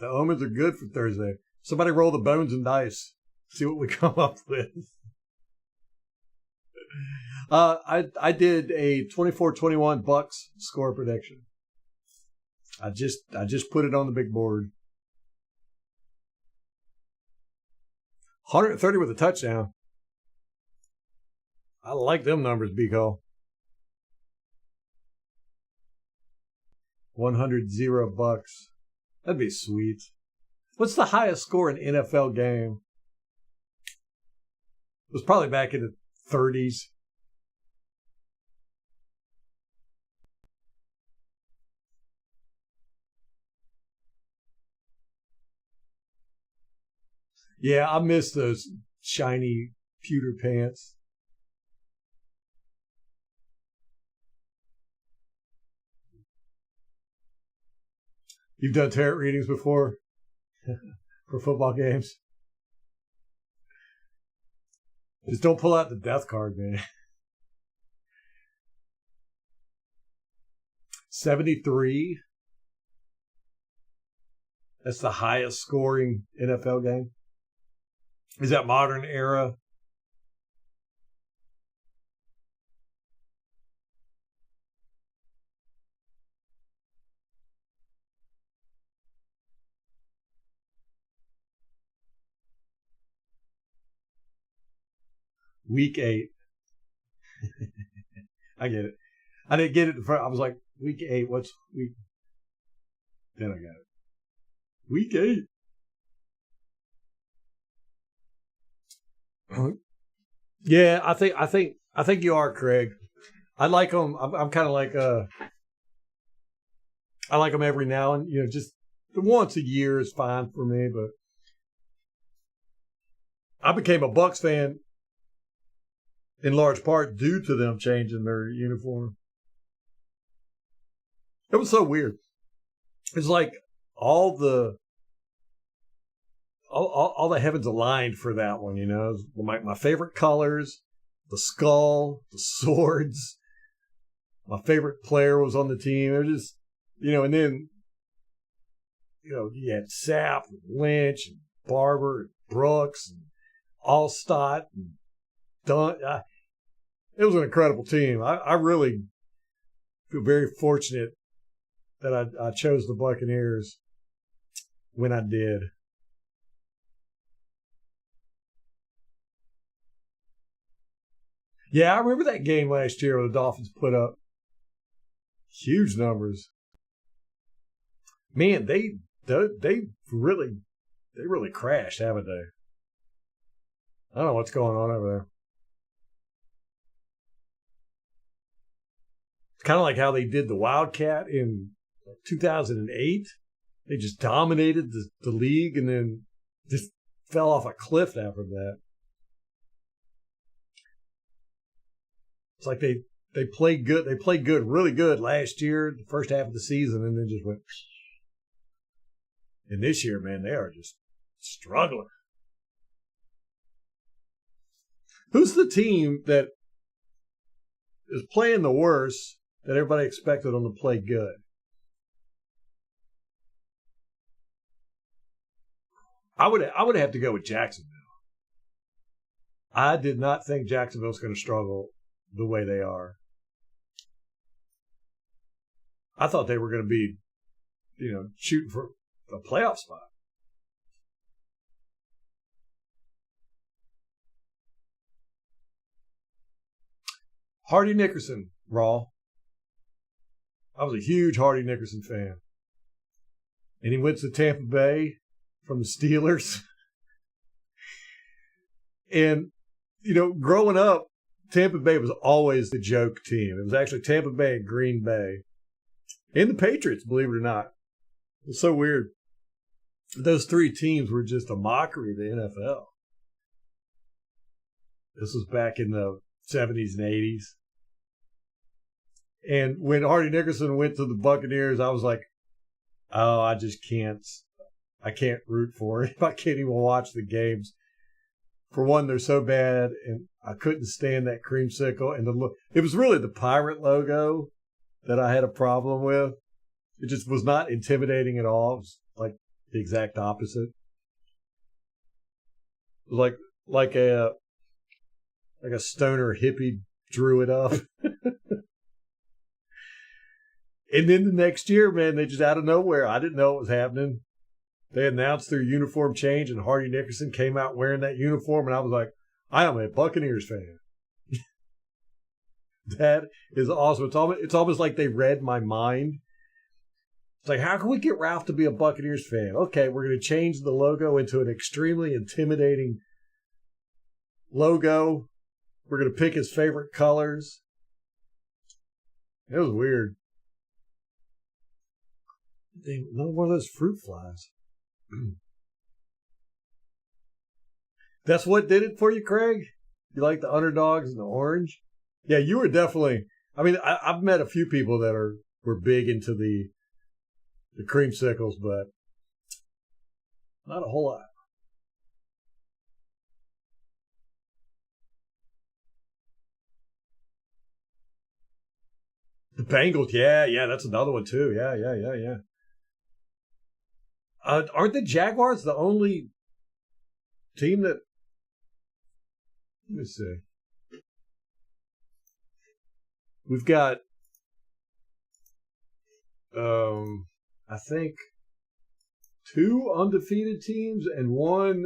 The omens are good for Thursday. Somebody roll the bones and dice. See what we come up with. I did a 24-21 Bucks score prediction. I just put it on the big board. 130 with a touchdown. I like them numbers, Biko. 100-0 Bucks. That'd be sweet. What's the highest score in NFL game? It was probably back in the 30s. Yeah, I miss those shiny pewter pants. You've done tarot readings before for football games? Just don't pull out the death card, man. 73. That's the highest scoring NFL game. Is that modern era? Week 8. I get it. I didn't get it. I was like, week 8. What's week? Then I got it. Week 8. Yeah, I think you are, Craig. I like them. I'm kind of like I like them every now and just once a year is fine for me. But I became a Bucs fan in large part due to them changing their uniform. It was so weird. It's like all the heavens aligned for that one. My favorite colors, the skull, the swords. My favorite player was on the team. It was just, and then, you had Sapp, and Lynch, and Barber, and Brooks, and Allstott, and Dunn. It was an incredible team. I really feel very fortunate that I chose the Buccaneers when I did. Yeah, I remember that game last year where the Dolphins put up huge numbers. Man, they really crashed, haven't they? I don't know what's going on over there. It's kind of like how they did the Wildcat in 2008. They just dominated the league and then just fell off a cliff after that. It's like they played good. They played good, really good last year, the first half of the season, and then just went. And this year, man, they are just struggling. Who's the team that is playing the worst that everybody expected them to play good? I would have to go with Jacksonville. I did not think Jacksonville's going to struggle the way they are. I thought they were going to be, shooting for a playoff spot. Hardy Nickerson, Raw. I was a huge Hardy Nickerson fan. And he went to Tampa Bay from the Steelers. And, growing up, Tampa Bay was always the joke team. It was actually Tampa Bay and Green Bay. And the Patriots, believe it or not. It was so weird. Those three teams were just a mockery of the NFL. This was back in the 70s and 80s. And when Hardy Nickerson went to the Buccaneers, I was like, oh, I can't root for it. I can't even watch the games. For one, they're so bad, and I couldn't stand that creamsicle. And it was really the pirate logo that I had a problem with. It just was not intimidating at all. It was like the exact opposite. It was like a stoner hippie drew it up. And then the next year, man, they just out of nowhere, I didn't know what was happening. They announced their uniform change, and Hardy Nickerson came out wearing that uniform, and I was like, I am a Buccaneers fan. That is awesome. It's almost like they read my mind. It's like, how can we get Ralph to be a Buccaneers fan? Okay, we're going to change the logo into an extremely intimidating logo. We're going to pick his favorite colors. It was weird. Another one of those fruit flies. That's what did it for you, Craig? You like the underdogs and the orange? Yeah, you were definitely. I mean, I've met a few people that were big into the creamsicles, but not a whole lot. The Bengals, yeah, that's another one too. Yeah. Aren't the Jaguars the only team that? Let me see. We've got, I think, 2 undefeated teams and 1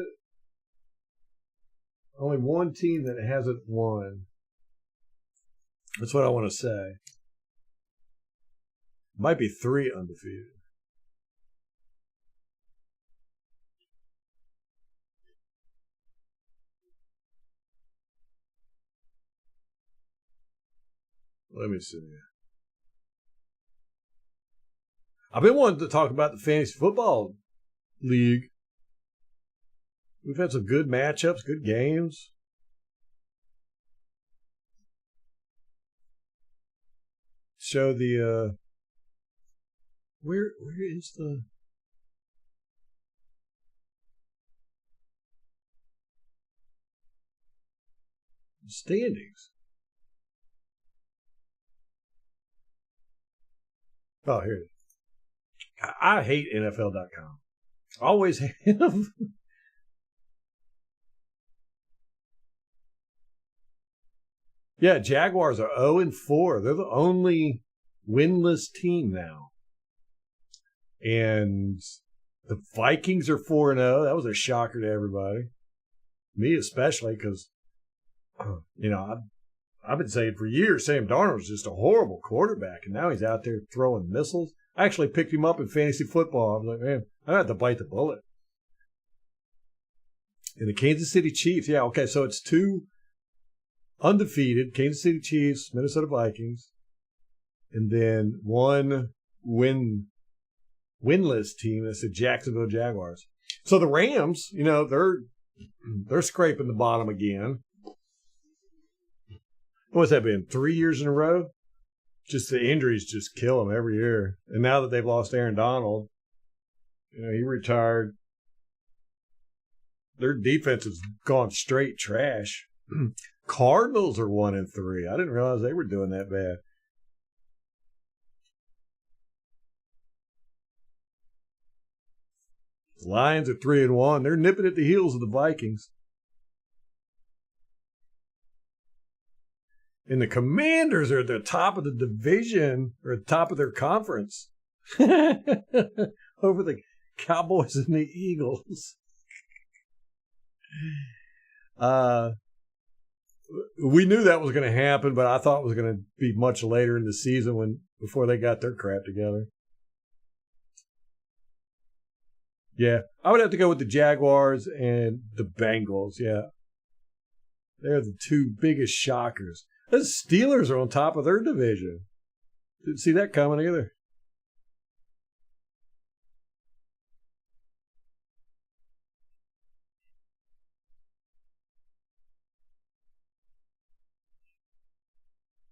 Only one team that hasn't won. That's what I want to say. Might be 3 undefeated. Let me see. I've been wanting to talk about the fantasy football league. We've had some good matchups, good games. Show the where is the standings? Oh, here it is. I hate NFL.com. Always have. Yeah, Jaguars are 0-4. They're the only winless team now. And the Vikings are 4-0. That was a shocker to everybody. Me especially, because, I've been saying for years Sam Darnold's just a horrible quarterback, and now he's out there throwing missiles. I actually picked him up in fantasy football. I was like, man, I have to bite the bullet. And the Kansas City Chiefs, yeah, okay, so it's 2 undefeated, Kansas City Chiefs, Minnesota Vikings, and then 1 winless team. That's the Jacksonville Jaguars. So the Rams, they're scraping the bottom again. What's that been? 3 years in a row? Just the injuries just kill them every year. And now that they've lost Aaron Donald, he retired. Their defense has gone straight trash. Cardinals are 1-3. I didn't realize they were doing that bad. The Lions are 3-1. They're nipping at the heels of the Vikings. And the Commanders are at the top of the division, or at the top of their conference. Over the Cowboys and the Eagles. We knew that was going to happen, but I thought it was going to be much later in the season before they got their crap together. Yeah, I would have to go with the Jaguars and the Bengals, yeah. They're the 2 biggest shockers. The Steelers are on top of their division. Didn't see that coming either.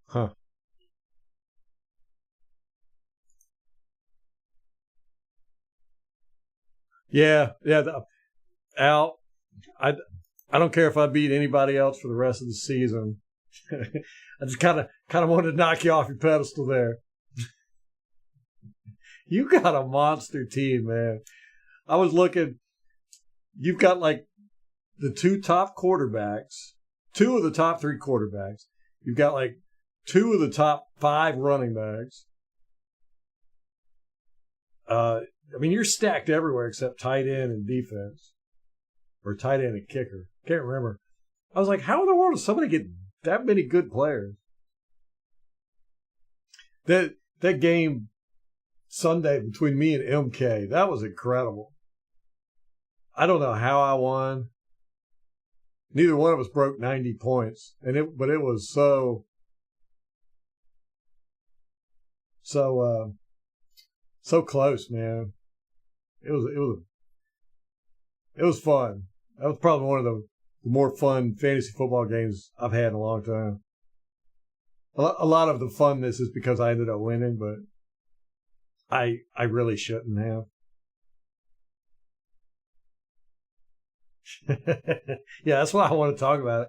Huh. Yeah. Al, I don't care if I beat anybody else for the rest of the season. I just kind of wanted to knock you off your pedestal there. You got a monster team, man. I was looking. You've got like the 2 top quarterbacks, 2 of the top 3 quarterbacks. You've got like 2 of the top 5 running backs. You're stacked everywhere except tight end and defense, or tight end and kicker. Can't remember. I was like, how in the world does somebody get that many good players? That game Sunday between me and MK, that was incredible. I don't know how I won. Neither one of us broke 90 points, but it was so close, man. It was fun. That was probably one of the more fun fantasy football games I've had in a long time. A lot of the funness is because I ended up winning, but I really shouldn't have. Yeah, that's why I want to talk about it.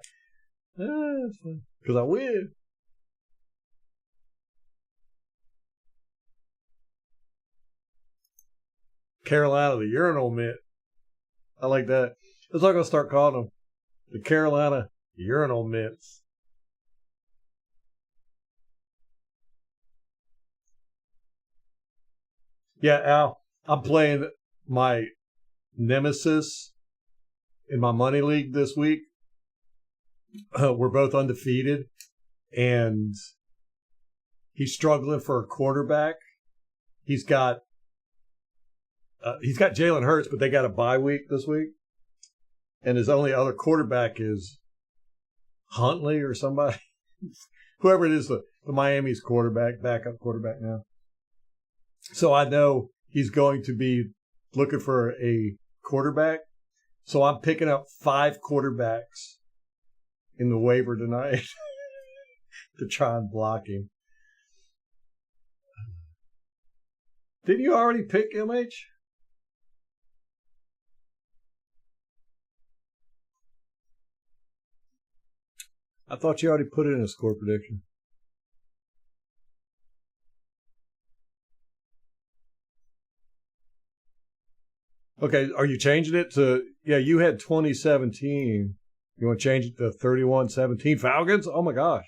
It's fun because I win. Carolina, the urinal mitt. I like that. That's what I'm going to start calling them. The Carolina urinal mitts. Yeah, Al, I'm playing my nemesis in my money league this week. we're both undefeated, and he's struggling for a quarterback. He's got Jalen Hurts, but they got a bye week this week, and his only other quarterback is Huntley or somebody, whoever it is, the Miami's backup quarterback now. So I know he's going to be looking for a quarterback. So I'm picking up 5 quarterbacks in the waiver tonight to try and block him. Didn't you already pick MH? I thought you already put it in a score prediction. Okay, are you changing it to, yeah, you had 2017. You want to change it to 31-17 Falcons? Oh my gosh.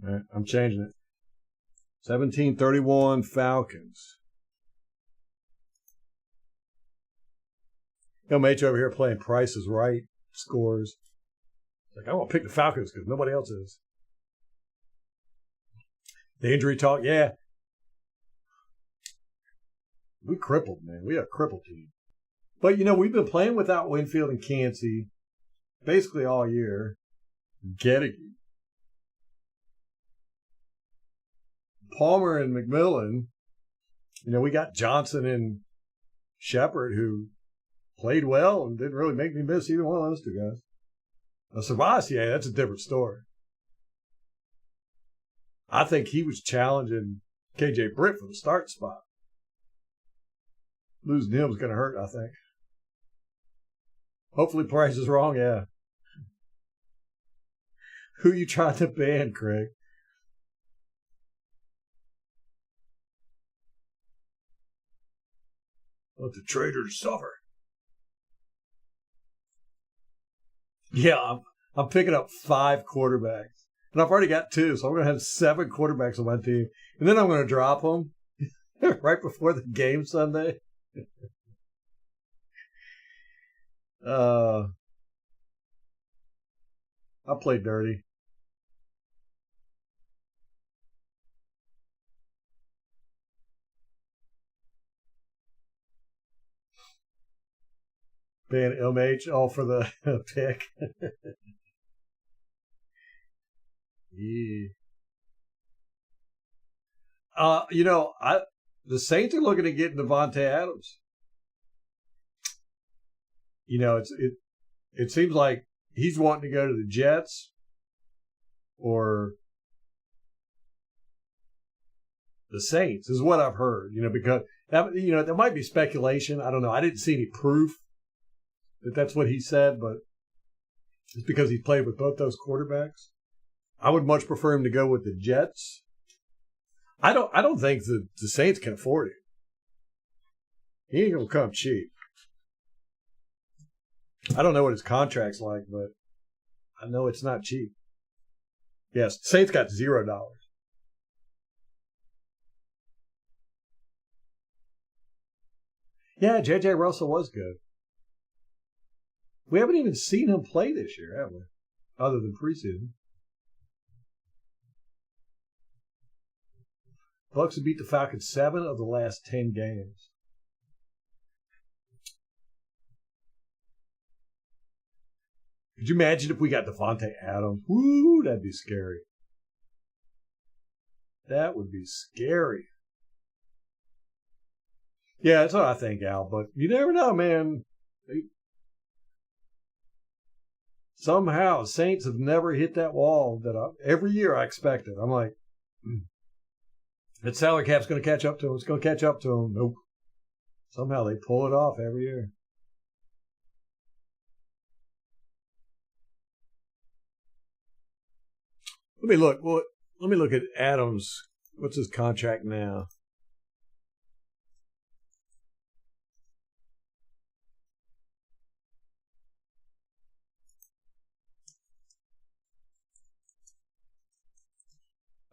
All right, I'm changing it. 17-31 Falcons. MH over here playing Price is Right scores. Like, I want to pick the Falcons because nobody else is. The injury talk, yeah. We crippled, man. We a crippled team. But, we've been playing without Winfield and Cansey basically all year. Getting Palmer and McMillan. We got Johnson and Shepard, who played well and didn't really make me miss either one of those two guys. Now, Savasier, that's a different story. I think he was challenging KJ Britt for the start spot. Losing him is going to hurt, I think. Hopefully Price is wrong, yeah. Who you trying to ban, Craig? Let the traitors suffer. Yeah, I'm picking up 5 quarterbacks. And I've already got 2, so I'm going to have 7 quarterbacks on my team. And then I'm going to drop them right before the game Sunday. I played dirty. Ban MH all for the pick. Yeah. The Saints are looking at getting Devontae Adams. It seems like he's wanting to go to the Jets or the Saints, is what I've heard. Because there might be speculation. I don't know. I didn't see any proof that that's what he said, but it's because he's played with both those quarterbacks. I would much prefer him to go with the Jets. I don't think the Saints can afford it. He ain't gonna come cheap. I don't know what his contract's like, but I know it's not cheap. Yes, Saints got $0. Yeah, J.J. Russell was good. We haven't even seen him play this year, have we? Other than preseason. Bucks have beat the Falcons 7 of the last 10 games. Could you imagine if we got Devontae Adams? Woo, that'd be scary. That would be scary. Yeah, that's what I think, Al. But you never know, man. Somehow, Saints have never hit that wall that every year I expect it. I'm like, that salary cap's going to catch up to them. It's going to catch up to them. Nope. Somehow they pull it off every year. Let me look. Well, let me look at Adams. What's his contract now?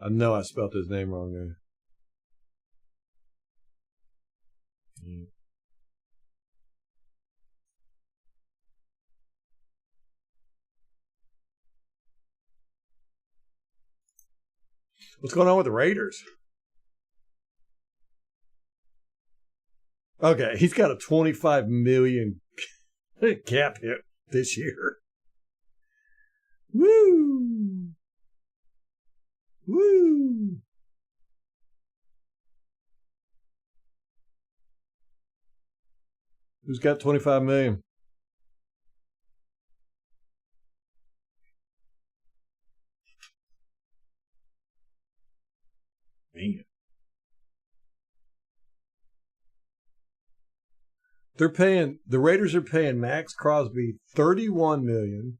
I know I spelled his name wrong there. What's going on with the Raiders? Okay, he's got a $25 million cap hit this year. Woo! Woo! Who's got 25 million? Man. The Raiders are paying Max Crosby 31 million.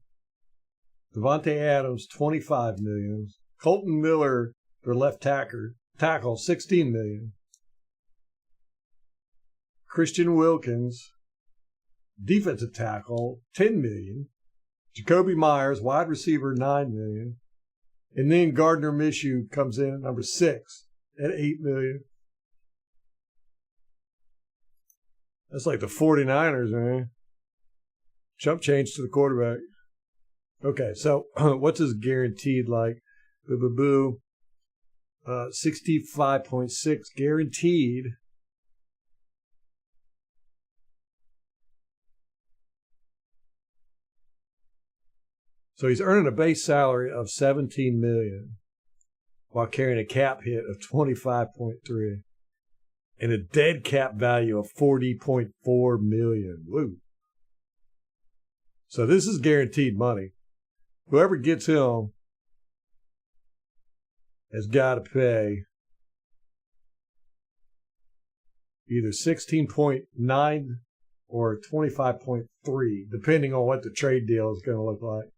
Devontae Adams 25 million. Colton Miller, their left tackle 16 million. Christian Wilkins, defensive tackle 10 million. Jacoby Myers, wide receiver 9 million. And then Gardner Minshew comes in at number 6 at 8 million. That's like the 49ers, man. Chump change to the quarterback. Okay, so what's his guaranteed like? Boo. 65.6 guaranteed. So he's earning a base salary of $17 million while carrying a cap hit of 25.3 and a dead cap value of $40.4 million. Woo. So this is guaranteed money. Whoever gets him has got to pay either 16.9 or 25.3, depending on what the trade deal is going to look like.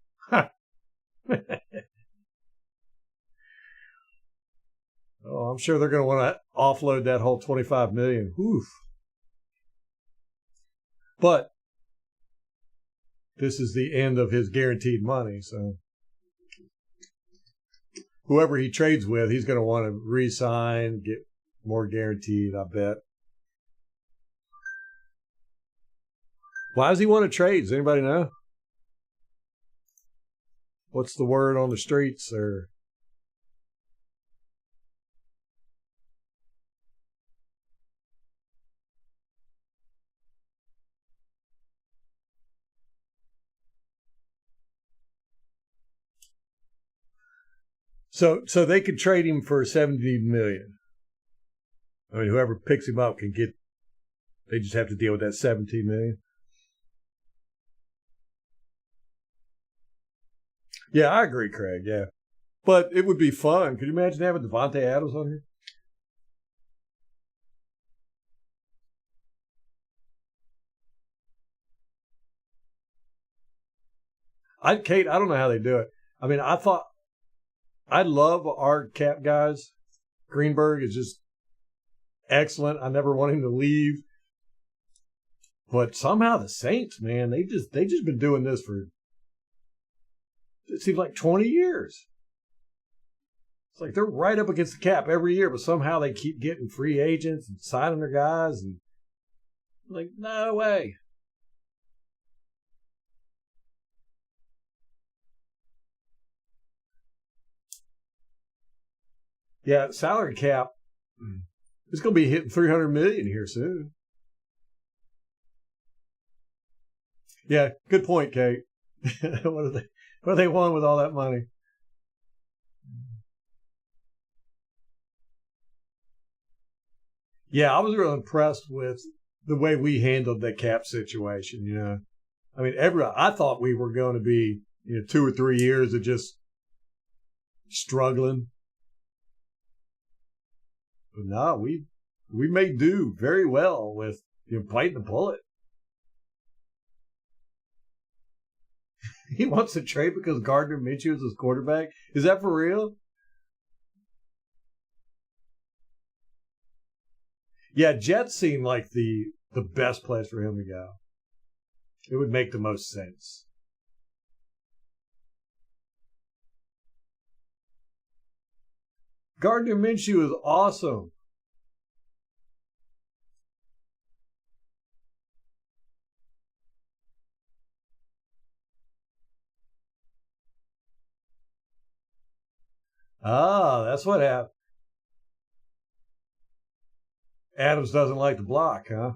Oh, I'm sure they're going to want to offload that whole 25 million. Oof. But this is the end of his guaranteed money, so whoever he trades with, he's going to want to re-sign, get more guaranteed, I bet. Why does he want to trade? Does anybody know? What's the word on the streets? Or so they could trade him for $70 million. I mean, whoever picks him up can get. They just have to deal with that $17 million. Yeah, I agree, Craig. Yeah, but it would be fun. Could you imagine having Devontae Adams on here? Kate, I don't know how they do it. I mean, I love our cap guys. Greenberg is just excellent. I never want him to leave. But somehow the Saints, man, they just been doing this for it seems like 20 years. It's like they're right up against the cap every year, but somehow they keep getting free agents and signing their guys, and like, no way. Yeah, salary cap. It's going to be hitting 300 million here soon. Yeah, good point, Kate. What do they want with all that money? Yeah, I was really impressed with the way we handled the cap situation. You know, I mean, I thought we were going to be 2 or 3 years of just struggling, but no, we may do very well with biting the bullet. He wants to trade because Gardner Minshew is his quarterback. Is that for real? Yeah, Jets seem like the best place for him to go. It would make the most sense. Gardner Minshew is awesome. Oh, that's what happened. Adams doesn't like to block, huh?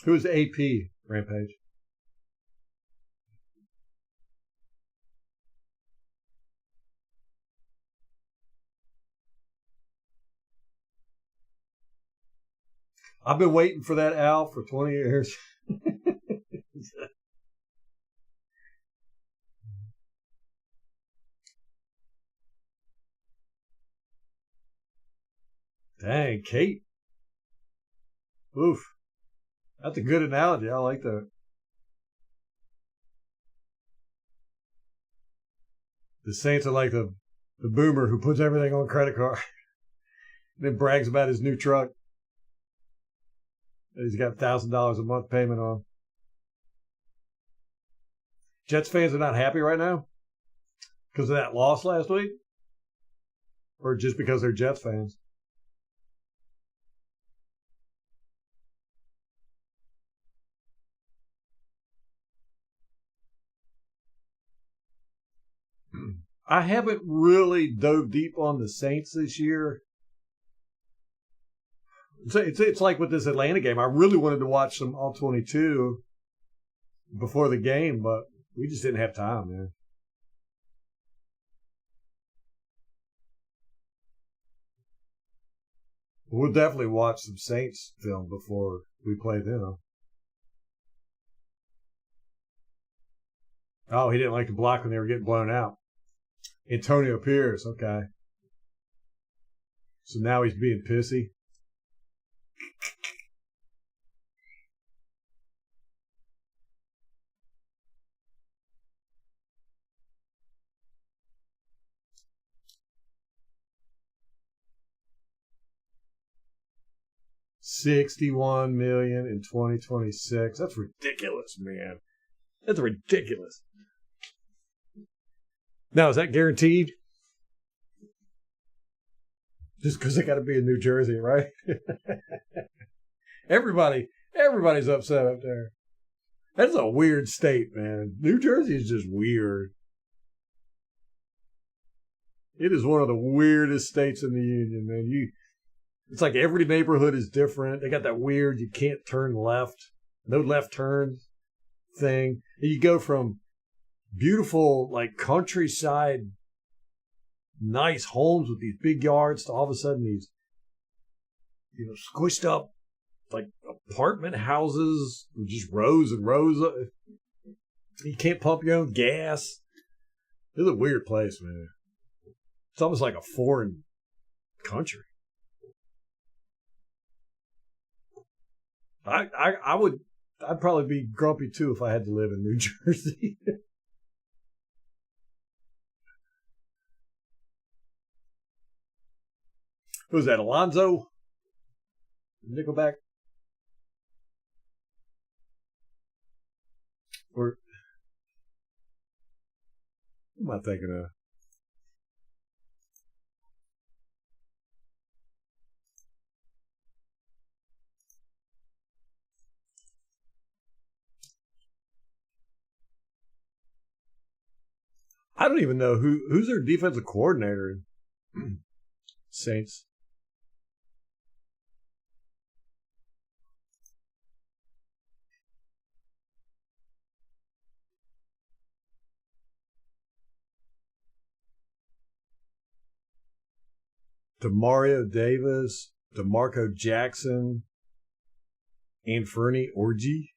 Who's AP, Rampage? I've been waiting for that Al for 20 years. Dang, Kate. Oof. That's a good analogy. I like that. The Saints are like the boomer who puts everything on credit card and then brags about his new truck that he's got $1,000 a month payment on. Jets fans are not happy right now because of that loss last week, or just because they're Jets fans. I haven't really dove deep on the Saints this year. It's like with this Atlanta game. I really wanted to watch some all 22 before the game, but we just didn't have time, man. We'll definitely watch some Saints film before we play them. Oh, he didn't like to block when they were getting blown out. Antonio Pierce, okay. So now he's being pissy. 61 million in 2026. That's ridiculous, man. That's ridiculous. Now, is that guaranteed? Just because they got to be in New Jersey, right? Everybody's upset up there. That's a weird state, man. New Jersey is just weird. It is one of the weirdest states in the union, man. It's like every neighborhood is different. They got that weird you can't turn left, no left turns thing. And you go from beautiful like countryside, nice homes with these big yards to all of a sudden these, squished up like apartment houses, just rows and rows. You can't pump your own gas. It's a weird place, man. It's almost like a foreign country. I'd probably be grumpy too if I had to live in New Jersey. Who's that, Alonzo? Nickelback? Or who am I thinking of? I don't even know who's their defensive coordinator. Saints. Demario Davis, DeMarco Jackson, Anferni Orji,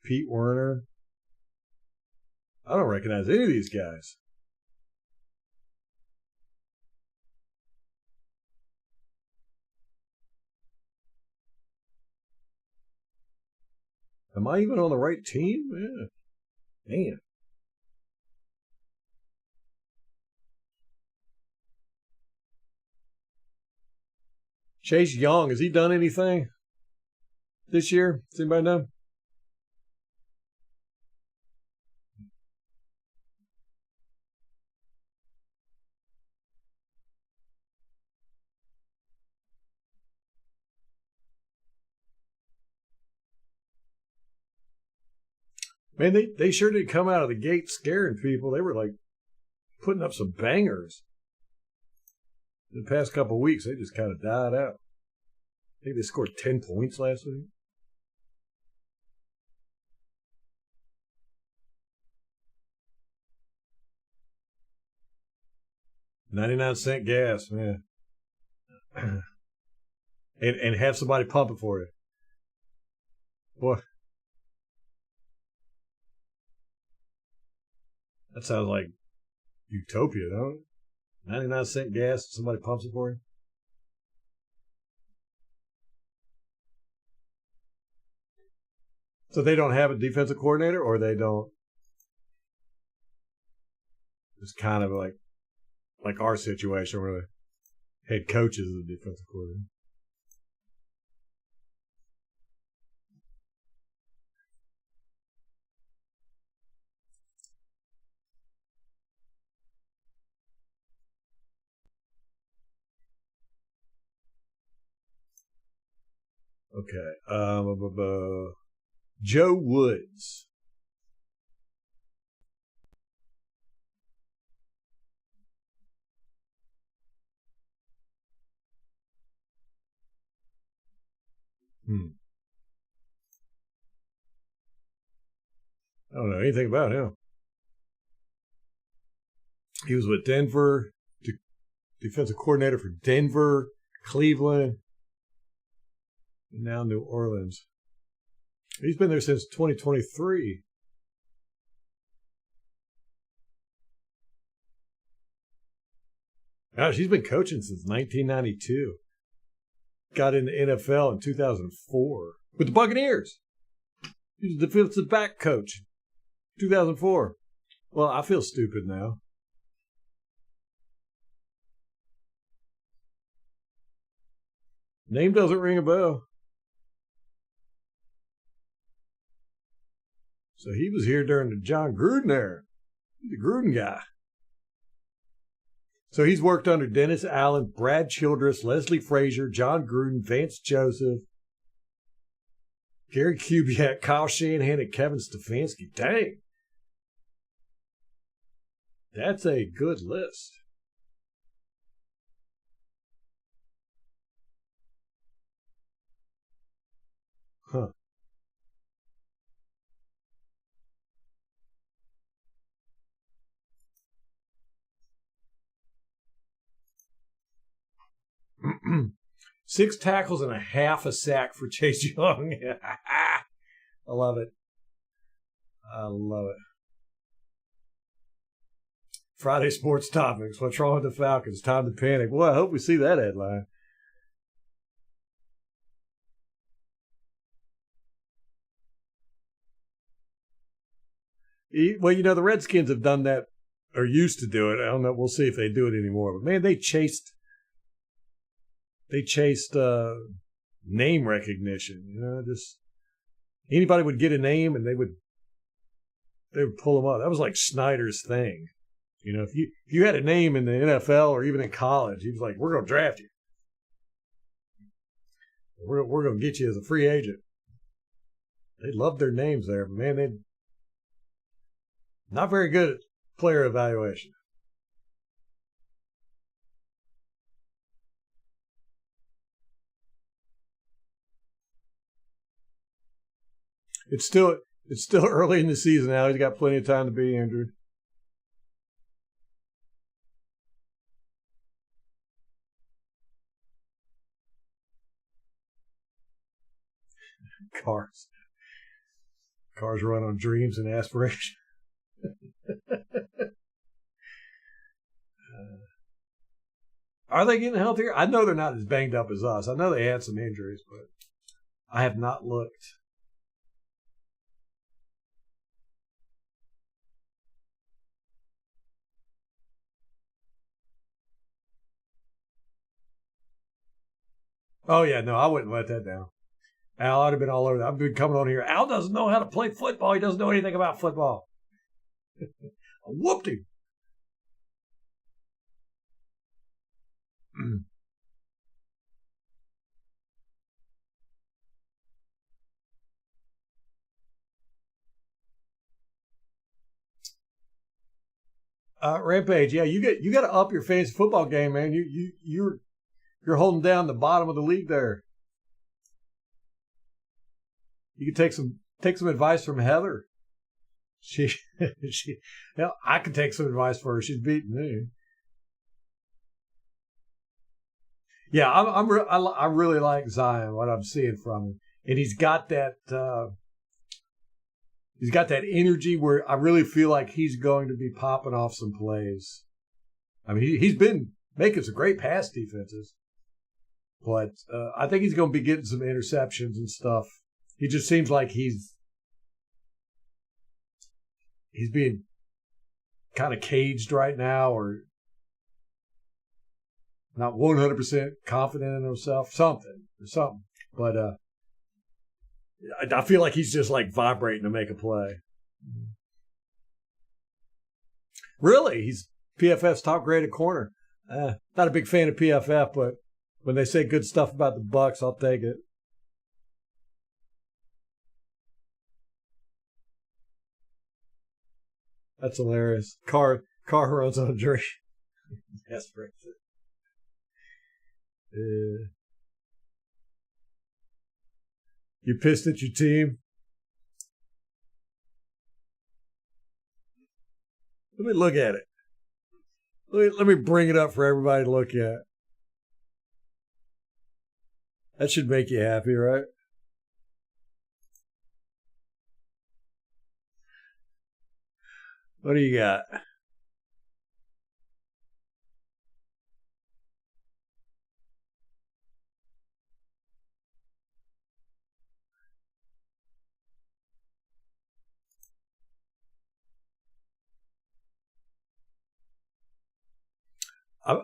Pete Werner. I don't recognize any of these guys. Am I even on the right team? Yeah. Man. Chase Young, has he done anything this year? Does anybody know? Man, they sure did come out of the gate scaring people. They were like putting up some bangers. In the past couple of weeks, they just kind of died out. I think they scored 10 points last week. $0.99 gas, man. and have somebody pump it for you. Boy, that sounds like utopia, don't it? 99-cent gas, somebody pumps it for you. So they don't have a defensive coordinator, or they don't. It's kind of like our situation where the head coach is the defensive coordinator. Okay. Joe Woods. I don't know anything about him. He was with Denver, defensive coordinator for Denver, Cleveland, and now New Orleans. He's been there since 2023. Gosh, he's been coaching since 1992. Got in the NFL in 2004 with the Buccaneers. He was the defensive back coach, 2004. Well, I feel stupid now. Name doesn't ring a bell. So he was here during the John Gruden era. The Gruden guy. So he's worked under Dennis Allen, Brad Childress, Leslie Frazier, John Gruden, Vance Joseph, Gary Kubiak, Kyle Shanahan, and Kevin Stefanski. Dang. That's a good list. Huh. Six tackles and a half a sack for Chase Young. I love it. I love it. Friday sports topics. What's wrong with the Falcons? Time to panic. Well, I hope we see that headline. Well, the Redskins have done that, or used to do it. I don't know. We'll see if they do it anymore. But man, they chased name recognition. Just anybody would get a name and they would pull them up. That was like Snyder's thing. If you had a name in the NFL or even in college, he was like, "We're going to draft you. We're going to get you as a free agent." They loved their names there, but man, they not very good at player evaluation. It's still early in the season now. He's got plenty of time to be injured. Cars run on dreams and aspiration. Are they getting healthier? I know they're not as banged up as us. I know they had some injuries, but I have not looked. Oh, yeah, no, I wouldn't let that down. Al, I'd have been all over that. I've been coming on here. Al doesn't know how to play football. He doesn't know anything about football. I whooped him. Rampage, yeah, you got to up your fantasy football game, man. You're holding down the bottom of the league there. You can take some advice from Heather. She I could take some advice for her. She's beating me. Yeah, I really like Zion. What I'm seeing from him, and he's got that energy where I really feel like he's going to be popping off some plays. I mean, he's been making some great pass defenses, but I think he's going to be getting some interceptions and stuff. He just seems like he's being kind of caged right now, or not 100% confident in himself, something. But I feel like he's just like vibrating to make a play. Really, he's PFF's top graded corner. Not a big fan of PFF, but when they say good stuff about the Bucs, I'll take it. That's hilarious. Car runs on a drink. Yes, Brexit. You pissed at your team? Let me look at it. Let me bring it up for everybody to look at. That should make you happy, right? What do you got?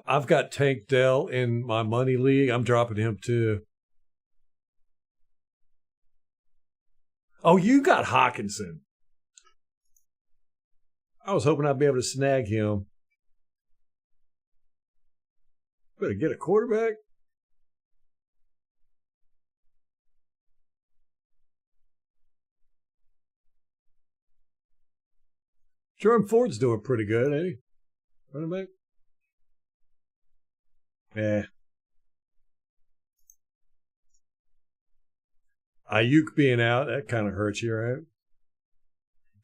I've got Tank Dell in my money league. I'm dropping him too. Oh, you got Hawkinson. I was hoping I'd be able to snag him. Better get a quarterback. Jordan Ford's doing pretty good, ain't he? Running back? Yeah. Ayuk being out, that kind of hurts you, right?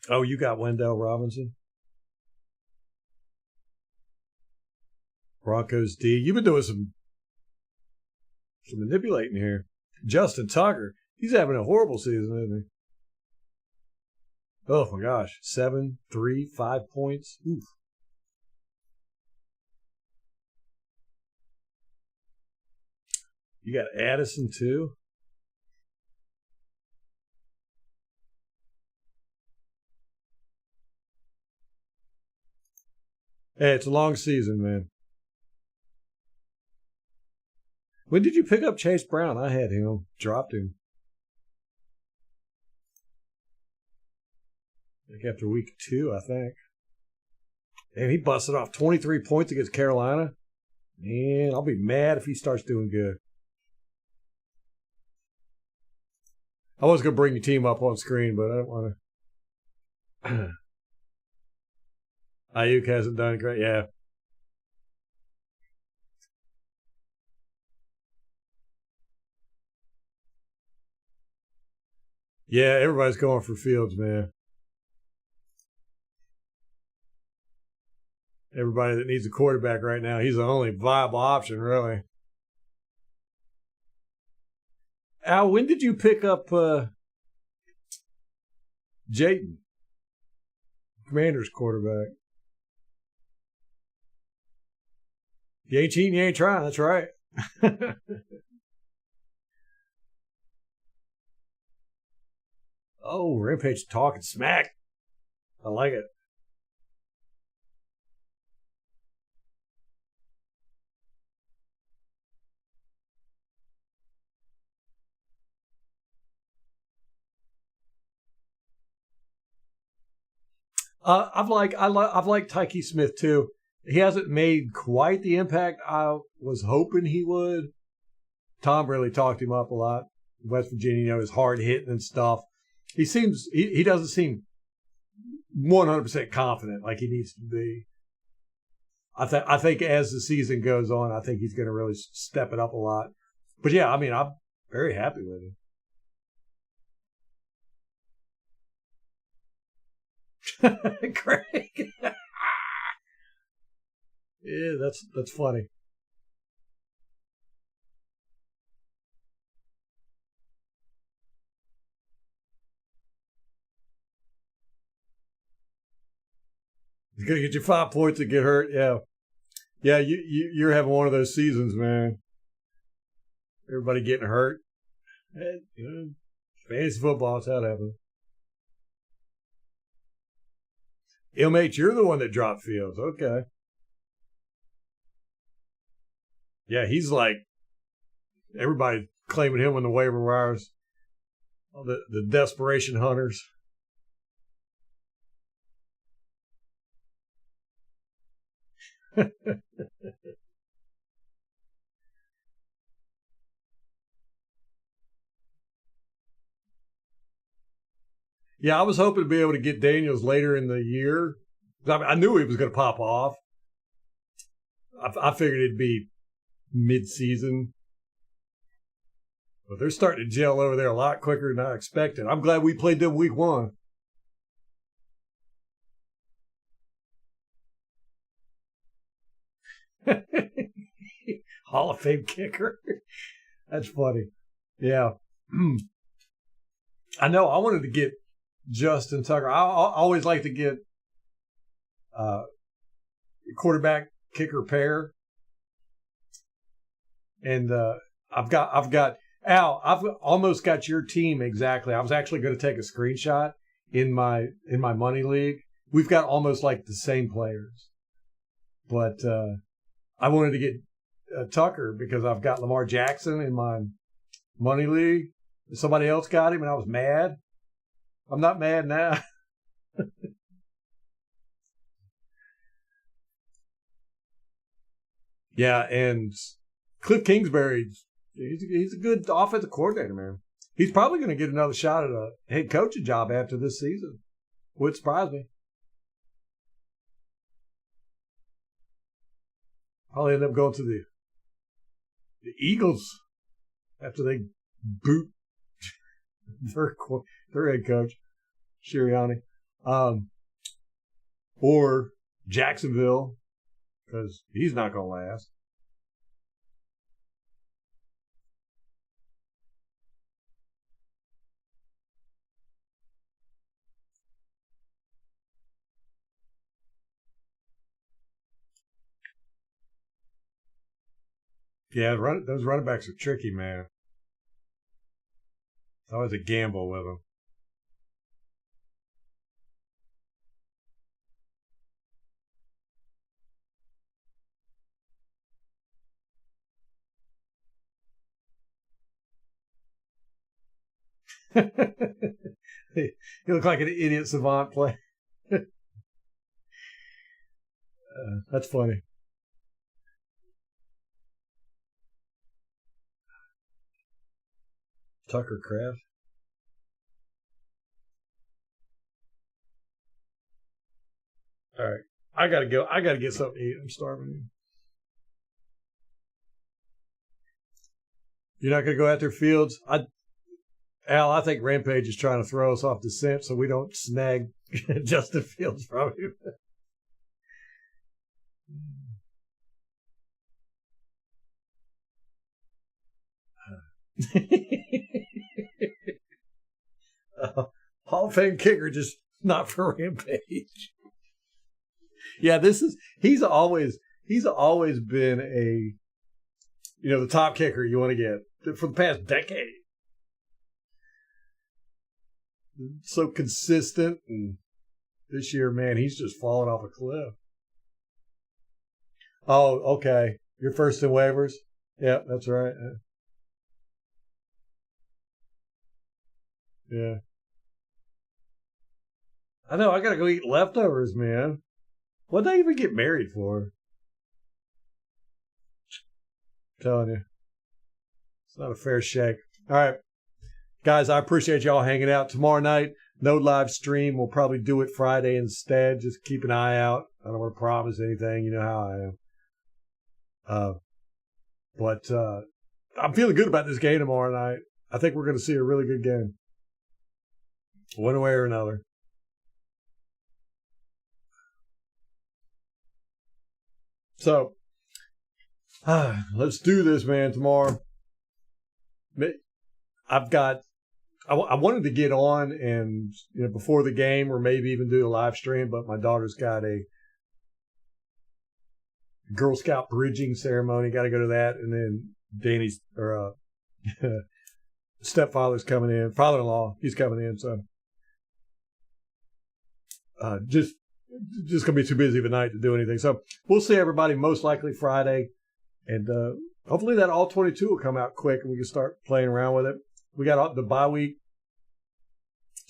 Oh, you got Wendell Robinson? Broncos D. You've been doing some manipulating here. Justin Tucker, he's having a horrible season, isn't he? Oh my gosh. 7, 3, 5 points. Oof. You got Addison too? Hey, it's a long season, man. When did you pick up Chase Brown? I had him. Dropped him. Like after week 2, I think. And he busted off 23 points against Carolina. Man, I'll be mad if he starts doing good. I was going to bring your team up on screen, but I don't want to. Ayuk hasn't done great. Yeah. Yeah, everybody's going for Fields, man. Everybody that needs a quarterback right now, he's the only viable option, really. Al, when did you pick up Jayden, Commanders quarterback? You ain't cheating, you ain't trying. That's right. Oh, Rampage talking smack. I like it. I've liked Tyke Smith too. He hasn't made quite the impact I was hoping he would. Tom really talked him up a lot. West Virginia, is hard hitting and stuff. He doesn't seem 100% confident like he needs to be. I think as the season goes on, I think he's going to really step it up a lot. But yeah, I mean, I'm very happy with him. Craig. Yeah, that's funny. He's gonna get you 5 points and get hurt. Yeah, yeah. You're having one of those seasons, man. Everybody getting hurt. And, fantasy football, that's how it happens. MH, you're the one that dropped Fields. Okay. Yeah, he's like everybody claiming him on the waiver wires. All the desperation hunters. Yeah, I was hoping to be able to get Daniels later in the year. I knew he was going to pop off. I figured it'd be mid-season. But they're starting to gel over there a lot quicker than I expected. I'm glad we played them week one. Hall of Fame kicker. That's funny. Yeah. I know. I wanted to get Justin Tucker. I always like to get quarterback kicker pair. And I've got Al. I've almost got your team exactly. I was actually going to take a screenshot in my money league. We've got almost like the same players, but I wanted to get Tucker because I've got Lamar Jackson in my money league. Somebody else got him, and I was mad. I'm not mad now. Yeah, and Cliff Kingsbury, he's a good offensive coordinator, man. He's probably going to get another shot at a head coaching job after this season. Would surprise me. Probably end up going to the Eagles after they boot their head coach, Sirianni. Or Jacksonville, because he's not going to last. Yeah, those running backs are tricky, man. It's always a gamble with them. You look like an idiot savant play. That's funny. Tucker Craft. All right. I gotta go. I gotta get something to eat. I'm starving. You're not gonna go after Fields? Al, I think Rampage is trying to throw us off the scent so we don't snag Justin Fields from him. Hall of Fame kicker, just not for Rampage. Yeah, he's always been the top kicker you want to get for the past decade. So consistent, and this year, man, he's just fallen off a cliff. Oh, okay. You're first in waivers? Yeah, that's right. Yeah. I know, I gotta go eat leftovers, man. What'd they even get married for? I'm telling you. It's not a fair shake. All right. Guys, I appreciate y'all hanging out. Tomorrow night, no live stream. We'll probably do it Friday instead. Just keep an eye out. I don't want to promise anything. You know how I am. But I'm feeling good about this game tomorrow night. I think we're going to see a really good game. One way or another. So, let's do this, man, tomorrow. I wanted to get on and, before the game or maybe even do a live stream, but my daughter's got a Girl Scout bridging ceremony. Got to go to that. And then Danny's, stepfather's coming in. Father-in-law, he's coming in. So, just going to be too busy of a night to do anything. So, we'll see everybody most likely Friday. And hopefully that all 22 will come out quick and we can start playing around with it. We got the bye week,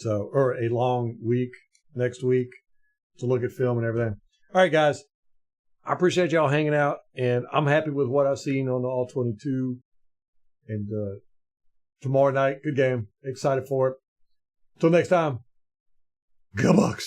or a long week next week to look at film and everything. All right, guys. I appreciate y'all hanging out, and I'm happy with what I've seen on the all 22. And tomorrow night, good game. Excited for it. Till next time, go Bucs.